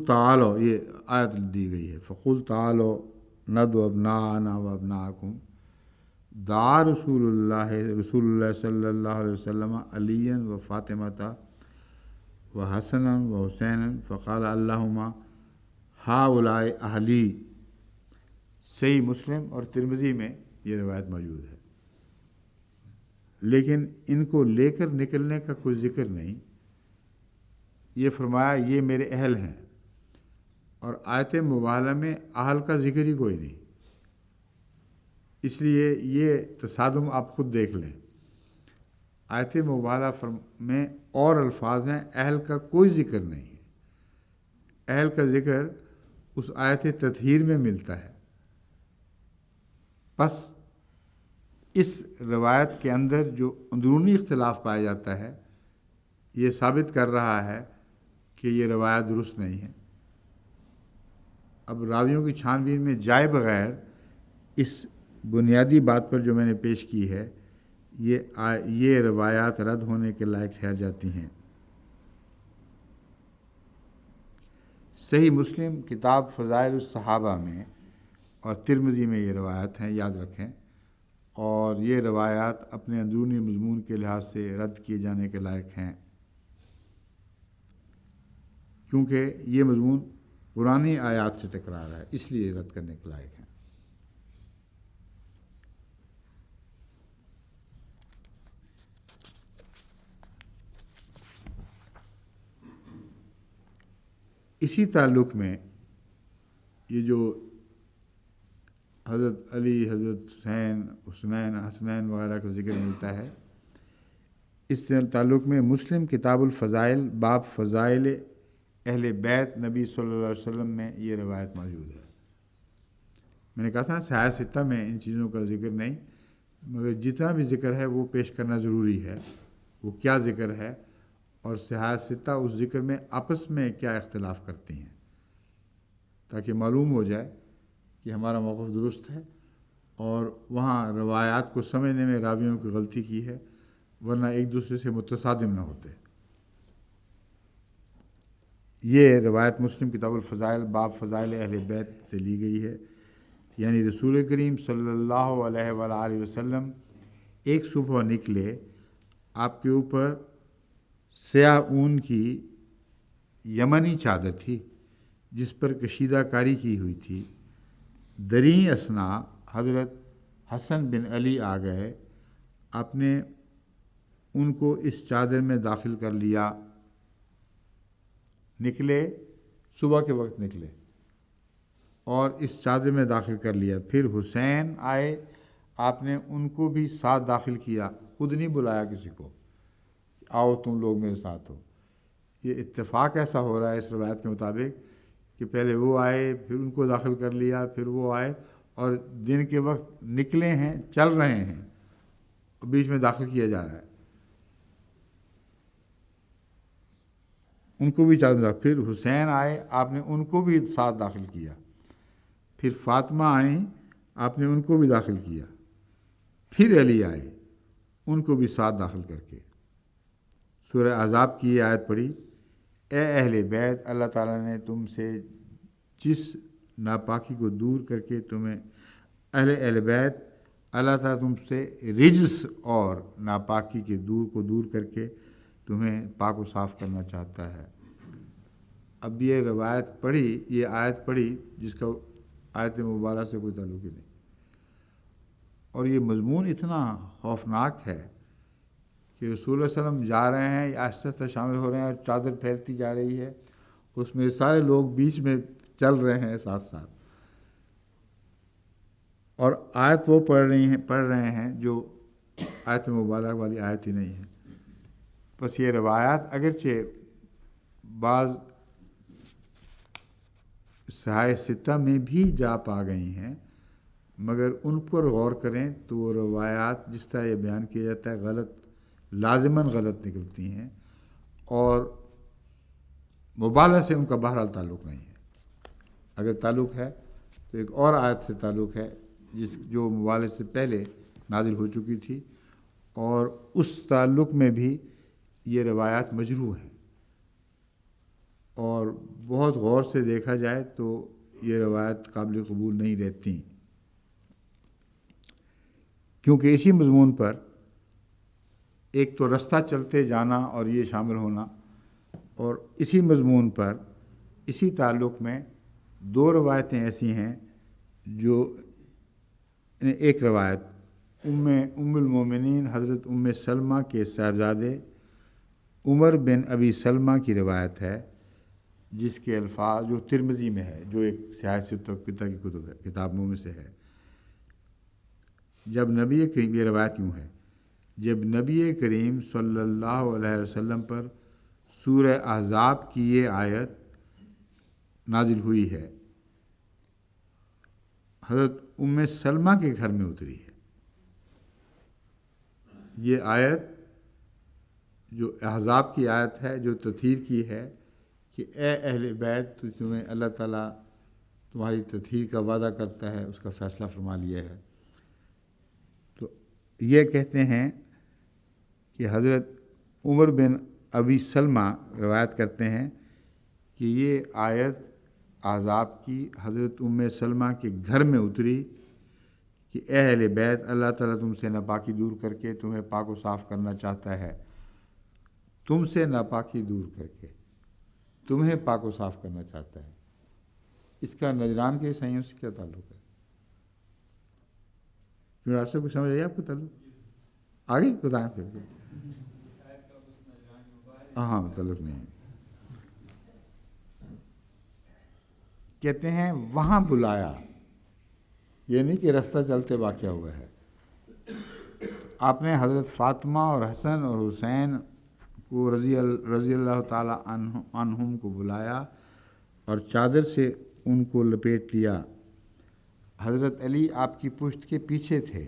تعالوا، یہ آیت دی گئی ہے، فقل تعالوا ندعو ابناءنا وابناءکم، دعا رسول اللہ صلی اللہ علیہ وسلم علیًا و فاطمۃ و حسنا و حسینا فقال اللہم ہؤلاء اہلی۔ صحیح مسلم اور ترمذی میں یہ روایت موجود ہے، لیکن ان کو لے کر نکلنے کا کوئی ذکر نہیں۔ یہ فرمایا یہ میرے اہل ہیں، اور آیت مباہلہ میں اہل کا ذکر ہی کوئی نہیں۔ اس لیے یہ تصادم آپ خود دیکھ لیں، آیت مباہلہ میں اور الفاظ ہیں، اہل کا کوئی ذکر نہیں ہے۔ اہل کا ذکر اس آیت تطہیر میں ملتا ہے۔ بس اس روایت کے اندر جو اندرونی اختلاف پایا جاتا ہے یہ ثابت کر رہا ہے کہ یہ روایت درست نہیں ہے۔ اب راویوں کی چھان بین میں جائے بغیر اس بنیادی بات پر جو میں نے پیش کی ہے یہ روایات رد ہونے کے لائق ٹھہر جاتی ہیں۔ صحیح مسلم کتاب فضائل الصحابہ میں اور ترمذی میں یہ روایات ہیں، یاد رکھیں، اور یہ روایات اپنے اندرونی مضمون کے لحاظ سے رد کیے جانے کے لائق ہیں، کیونکہ یہ مضمون پرانی آیات سے ٹکرا رہا ہے، اس لیے رد کرنے کے لائق ہیں۔ اسی تعلق میں یہ جو حضرت علی، حضرت حسنین وغیرہ کا ذکر ملتا ہے، اس تعلق میں مسلم کتاب الفضائل باب فضائل اہل بیت نبی صلی اللہ علیہ وسلم میں یہ روایت موجود ہے۔ میں نے کہا تھا صحاح ستہ میں ان چیزوں کا ذکر نہیں، مگر جتنا بھی ذکر ہے وہ پیش کرنا ضروری ہے۔ وہ کیا ذکر ہے اور صحاح ستہ اس ذکر میں آپس میں کیا اختلاف کرتی ہیں، تاکہ معلوم ہو جائے کہ ہمارا موقف درست ہے اور وہاں روایات کو سمجھنے میں راویوں کی غلطی کی ہے، ورنہ ایک دوسرے سے متصادم نہ ہوتے۔ یہ روایت مسلم کتاب الفضائل باب فضائل اہل بیت سے لی گئی ہے، یعنی رسول کریم صلی اللہ علیہ وآلہ وسلم ایک صبح نکلے، آپ کے اوپر سیاہ اون کی یمنی چادر تھی جس پر کشیدہ کاری کی ہوئی تھی۔ دریں اثنا حضرت حسن بن علی آ گئے، آپ نے ان کو اس چادر میں داخل کر لیا۔ نکلے، صبح کے وقت نکلے اور اس چادر میں داخل کر لیا۔ پھر حسین آئے، آپ نے ان کو بھی ساتھ داخل کیا، خود نہیں بلایا کسی کو، آؤ تم لوگ میرے ساتھ ہو۔ یہ اتفاق ایسا ہو رہا ہے اس روایت کے مطابق کہ پہلے وہ آئے، پھر ان کو داخل کر لیا، پھر وہ آئے، اور دن کے وقت نکلے ہیں، چل رہے ہیں، بیچ میں داخل کیا جا رہا ہے۔ ان کو بھی چادر، پھر حسین آئے، آپ نے ان کو بھی ساتھ داخل کیا۔ پھر فاطمہ آئیں، آپ نے ان کو بھی داخل کیا۔ پھر علی آئے، ان کو بھی ساتھ داخل کر کے سورہ احزاب کی یہ آیت پڑھی، اے اہل بیت، اللہ تعالیٰ نے تم سے جس ناپاکی کو دور کر کے تمہیں اہل بیت اللہ تعالیٰ تم سے رجس اور ناپاکی کے دور کر کے تمہیں پاک و صاف کرنا چاہتا ہے۔ اب یہ روایت پڑھی، یہ آیت پڑھی جس کا آیت مبارکہ سے کوئی تعلق ہی نہیں، اور یہ مضمون اتنا خوفناک ہے کہ رسول اللہ علیہ وسلم جا رہے ہیں، آہستہ آہستہ شامل ہو رہے ہیں اور چادر پھیلتی جا رہی ہے، اس میں سارے لوگ بیچ میں چل رہے ہیں ساتھ ساتھ، اور آیت وہ پڑھ رہے ہیں جو آیت مبارک والی آیت ہی نہیں ہے۔ بس یہ روایات اگرچہ بعض صحائف ستہ میں بھی جا پا گئی ہیں، مگر ان پر غور کریں تو وہ روایات جس طرح یہ بیان کیا جاتا ہے غلط، لازماً غلط نکلتی ہیں، اور مبالغہ سے ان کا بہرحال تعلق نہیں ہے۔ اگر تعلق ہے تو ایک اور آیت سے تعلق ہے جو مبالغہ سے پہلے نازل ہو چکی تھی، اور اس تعلق میں بھی یہ روایات مجروح ہیں، اور بہت غور سے دیکھا جائے تو یہ روایت قابل قبول نہیں رہتی، کیونکہ اسی مضمون پر ایک تو رستہ چلتے جانا اور یہ شامل ہونا، اور اسی مضمون پر اسی تعلق میں دو روایتیں ایسی ہیں جو ایک روایت ام المومنین حضرت ام سلمہ کے صاحبزادے عمر بن ابی سلمہ کی روایت ہے، جس کے الفاظ جو ترمذی میں ہے، جو ایک صحیح ستہ کی کتابوں میں سے ہے۔ جب نبی کریم، یہ روایت یوں ہے، جب نبی کریم صلی اللہ علیہ وسلم پر سورہ احزاب کی یہ آیت نازل ہوئی ہے، حضرت ام سلمہ کے گھر میں اتری ہے۔ یہ آیت جو احزاب کی آیت ہے، جو تطہیر کی ہے کہ اے اہل بیت، تو تمہیں اللہ تعالیٰ تمہاری تطہیر کا وعدہ کرتا ہے، اس کا فیصلہ فرما لیا ہے۔ تو یہ کہتے ہیں کہ حضرت عمر بن ابی سلمہ روایت کرتے ہیں کہ یہ آیت احزاب کی حضرت ام سلمہ کے گھر میں اتری کہ اے اہل بیت، اللہ تعالیٰ تم سے ناپاکی دور کر کے تمہیں پاک و صاف کرنا چاہتا ہے، تم سے ناپاکی دور کر کے تمہیں پاک و صاف کرنا چاہتا ہے۔ اس کا نجران کے عیسائیوں سے کیا تعلق ہے؟ آپ سے کچھ سمجھ آئی آپ کو تعلق؟ آگے بتائیں پھر۔ ہاں تعلق نہیں ہے۔ کہتے ہیں وہاں بلایا، یہ نہیں کہ رستہ چلتے واقعہ ہوا ہے۔ آپ نے حضرت فاطمہ اور حسن اور حسین کو رضی اللہ تعالیٰ عنہم کو بلایا اور چادر سے ان کو لپیٹ لیا۔ حضرت علی آپ کی پشت کے پیچھے تھے،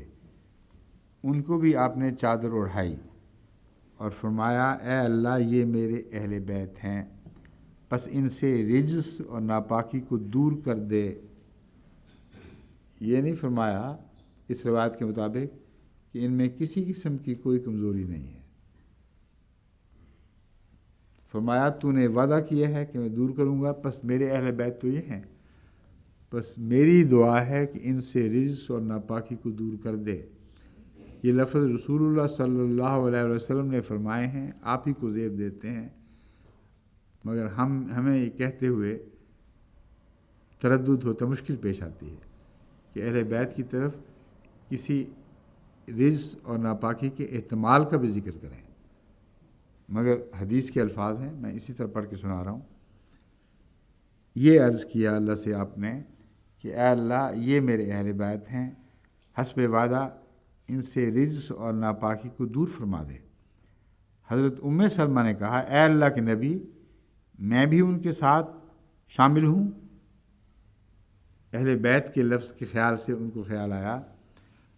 ان کو بھی آپ نے چادر اڑھائی اور فرمایا اے اللہ، یہ میرے اہل بیت ہیں، پس ان سے رجس اور ناپاکی کو دور کر دے۔ یہ نہیں فرمایا اس روایت کے مطابق کہ ان میں کسی قسم کی کوئی کمزوری نہیں ہے، فرمایا تو نے وعدہ کیا ہے کہ میں دور کروں گا، پس میرے اہل بیت تو یہ ہیں، بس میری دعا ہے کہ ان سے رجس اور ناپاکی کو دور کر دے۔ یہ لفظ رسول اللہ صلی اللہ علیہ وسلم نے فرمائے ہیں، آپ ہی کو زیب دیتے ہیں، مگر ہمیں یہ کہتے ہوئے تردد ہوتا، مشکل پیش آتی ہے کہ اہل بیت کی طرف کسی رجس اور ناپاکی کے احتمال کا بھی ذکر کریں، مگر حدیث کے الفاظ ہیں، میں اسی طرح پڑھ کے سنا رہا ہوں۔ یہ عرض کیا اللہ سے آپ نے کہ اے اللہ، یہ میرے اہل بیت ہیں، حسب وعدہ ان سے رجس اور ناپاکی کو دور فرما دے۔ حضرت ام سلمہ نے کہا اے اللہ کے نبی، میں بھی ان کے ساتھ شامل ہوں۔ اہل بیت کے لفظ کے خیال سے ان کو خیال آیا،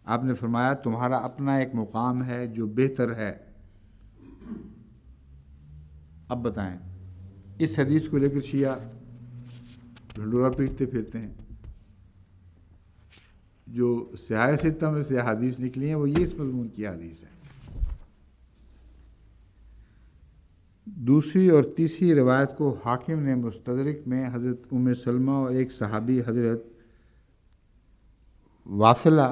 آپ نے فرمایا تمہارا اپنا ایک مقام ہے جو بہتر ہے۔ اب بتائیں، اس حدیث کو لے کر شیعہ ڈھنڈورا پیٹتے پھرتے ہیں۔ جو صحیح ستہ میں سے حدیث نکلی ہیں وہ یہ اس مضمون کی حدیث ہے۔ دوسری اور تیسری روایت کو حاکم نے مستدرک میں حضرت ام سلمہ اور ایک صحابی حضرت واصلہ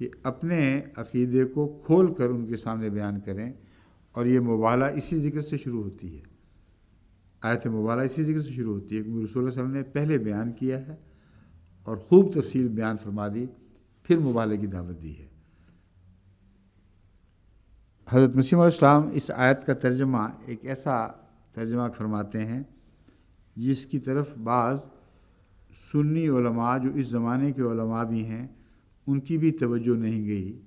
کہ اپنے عقیدے کو کھول کر ان کے سامنے بیان کریں، اور یہ مبالہ اسی ذکر سے شروع ہوتی ہے، آیت مبالہ اسی ذکر سے شروع ہوتی ہے، کیونکہ رسول اللہ صلی اللہ علیہ وسلم نے پہلے بیان کیا ہے اور خوب تفصیل بیان فرما دی، پھر مبالغے کی دعوت دی ہے۔ حضرت مسیح علیہ السلام اس آیت کا ترجمہ ایک ایسا ترجمہ فرماتے ہیں جس کی طرف بعض سنی علماء جو اس زمانے کے علماء بھی ہیں ان کی بھی توجہ نہیں گئی،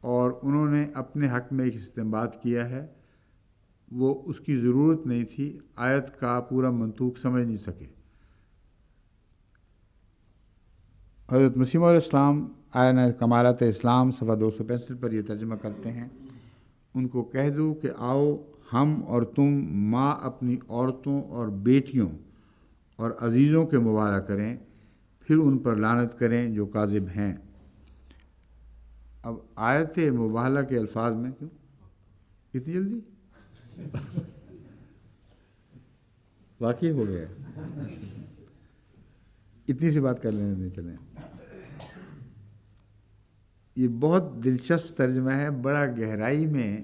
اور انہوں نے اپنے حق میں ایک استنباط کیا ہے، وہ اس کی ضرورت نہیں تھی، آیت کا پورا منطوق سمجھ نہیں سکے۔ حضرت مسیح علیہ السلام آیہ کمالات اسلام صفحہ 265 پر یہ ترجمہ کرتے ہیں، ان کو کہہ دو کہ آؤ ہم اور تم ماں اپنی عورتوں اور بیٹیوں اور عزیزوں کے مبالغہ کریں، پھر ان پر لعنت کریں جو کاذب ہیں۔ اب آیت مبالغہ کے الفاظ میں کیوں اتنی جلدی واقعی ہو گیا، اتنی سی بات کر لینے دیں، چلیں۔ یہ بہت دلچسپ ترجمہ ہے، بڑا گہرائی میں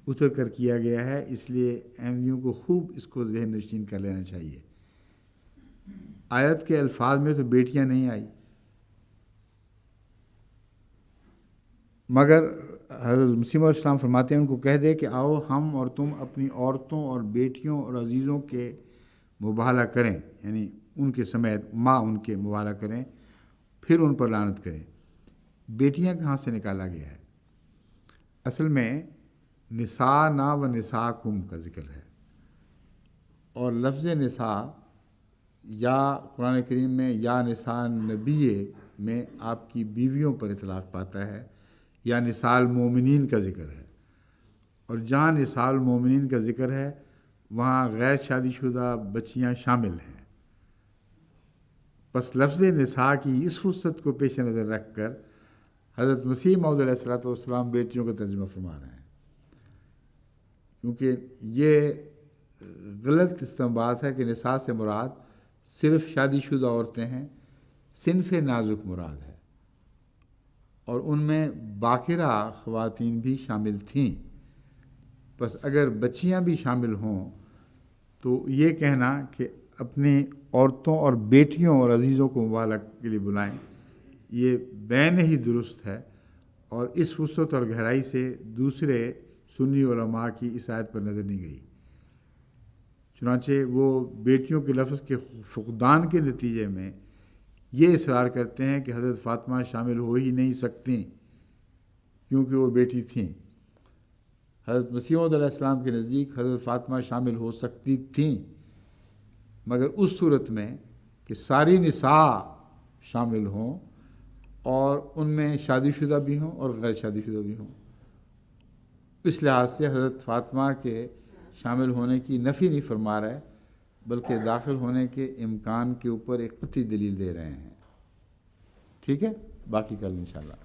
اتر کر کیا گیا ہے، اس لیے احمدیوں کو خوب اس کو ذہن نشین کر لینا چاہیے۔ آیت کے الفاظ میں تو بیٹیاں نہیں آئی، مگر حضرت مسیح علیہ السلام فرماتے ہیں ان کو کہہ دے کہ آؤ ہم اور تم اپنی عورتوں اور بیٹیوں اور عزیزوں کے مبالغہ کریں، یعنی ان کے سمیت ماں ان کے مبالغہ کریں، پھر ان پر لعنت کریں۔ بیٹیاں کہاں سے نکالا گیا ہے؟ اصل میں نساء نا و نساءکم کا ذکر ہے، اور لفظ نساء یا قرآن کریم میں یا نساء نبیہ میں آپ کی بیویوں پر اطلاق پاتا ہے، یا نساء المومنین کا ذکر ہے، اور جہاں نساء المومنین کا ذکر ہے وہاں غیر شادی شدہ بچیاں شامل ہیں۔ بس لفظ نساء کی اس خصوصیت کو پیش نظر رکھ کر حضرت مسیح موعود علیہ الصلوۃ والسلام بیٹیوں کا ترجمہ فرما رہے ہیں، کیونکہ یہ غلط استنباط ہے کہ نساء سے مراد صرف شادی شدہ عورتیں ہیں، صنف نازک مراد ہے، اور ان میں باکرہ خواتین بھی شامل تھیں۔ بس اگر بچیاں بھی شامل ہوں تو یہ کہنا کہ اپنی عورتوں اور بیٹیوں اور عزیزوں کو مبالغہ کے لیے بلائیں، یہ بین ہی درست ہے، اور اس وسعت اور گہرائی سے دوسرے سنی علماء کی اس آیت پر نظر نہیں گئی۔ چنانچہ وہ بیٹیوں کے لفظ کے فقدان کے نتیجے میں یہ اصرار کرتے ہیں کہ حضرت فاطمہ شامل ہو ہی نہیں سکتیں کیونکہ وہ بیٹی تھیں۔ حضرت مسیح علیہ السلام کے نزدیک حضرت فاطمہ شامل ہو سکتی تھیں، مگر اس صورت میں کہ ساری نساء شامل ہوں اور ان میں شادی شدہ بھی ہوں اور غیر شادی شدہ بھی ہوں۔ اس لحاظ سے حضرت فاطمہ کے شامل ہونے کی نفی نہیں فرما رہے، بلکہ داخل ہونے کے امکان کے اوپر ایک قطعی دلیل دے رہے ہیں۔ ٹھیک ہے، باقی کل انشاءاللہ۔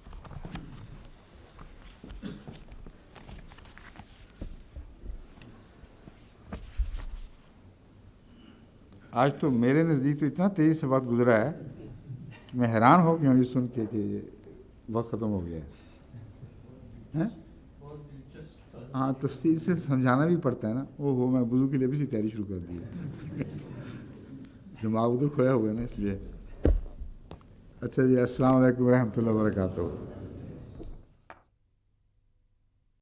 آج تو میرے نزدیک تو اتنا تیزی سے وقت گزرا ہے کہ میں حیران ہو گیا ہوں یہ سن کے کہ وقت ختم ہو گیا ہے۔ ہاں، تفصیل سے سمجھانا بھی پڑتا ہے نا۔ میں وضو کے لیے بھی تیاری شروع کر دی ہے، دماغ ادھر کھویا ہوا ہے نا، اس لیے۔ اچھا جی، السلام علیکم ورحمۃ اللہ وبرکاتہ۔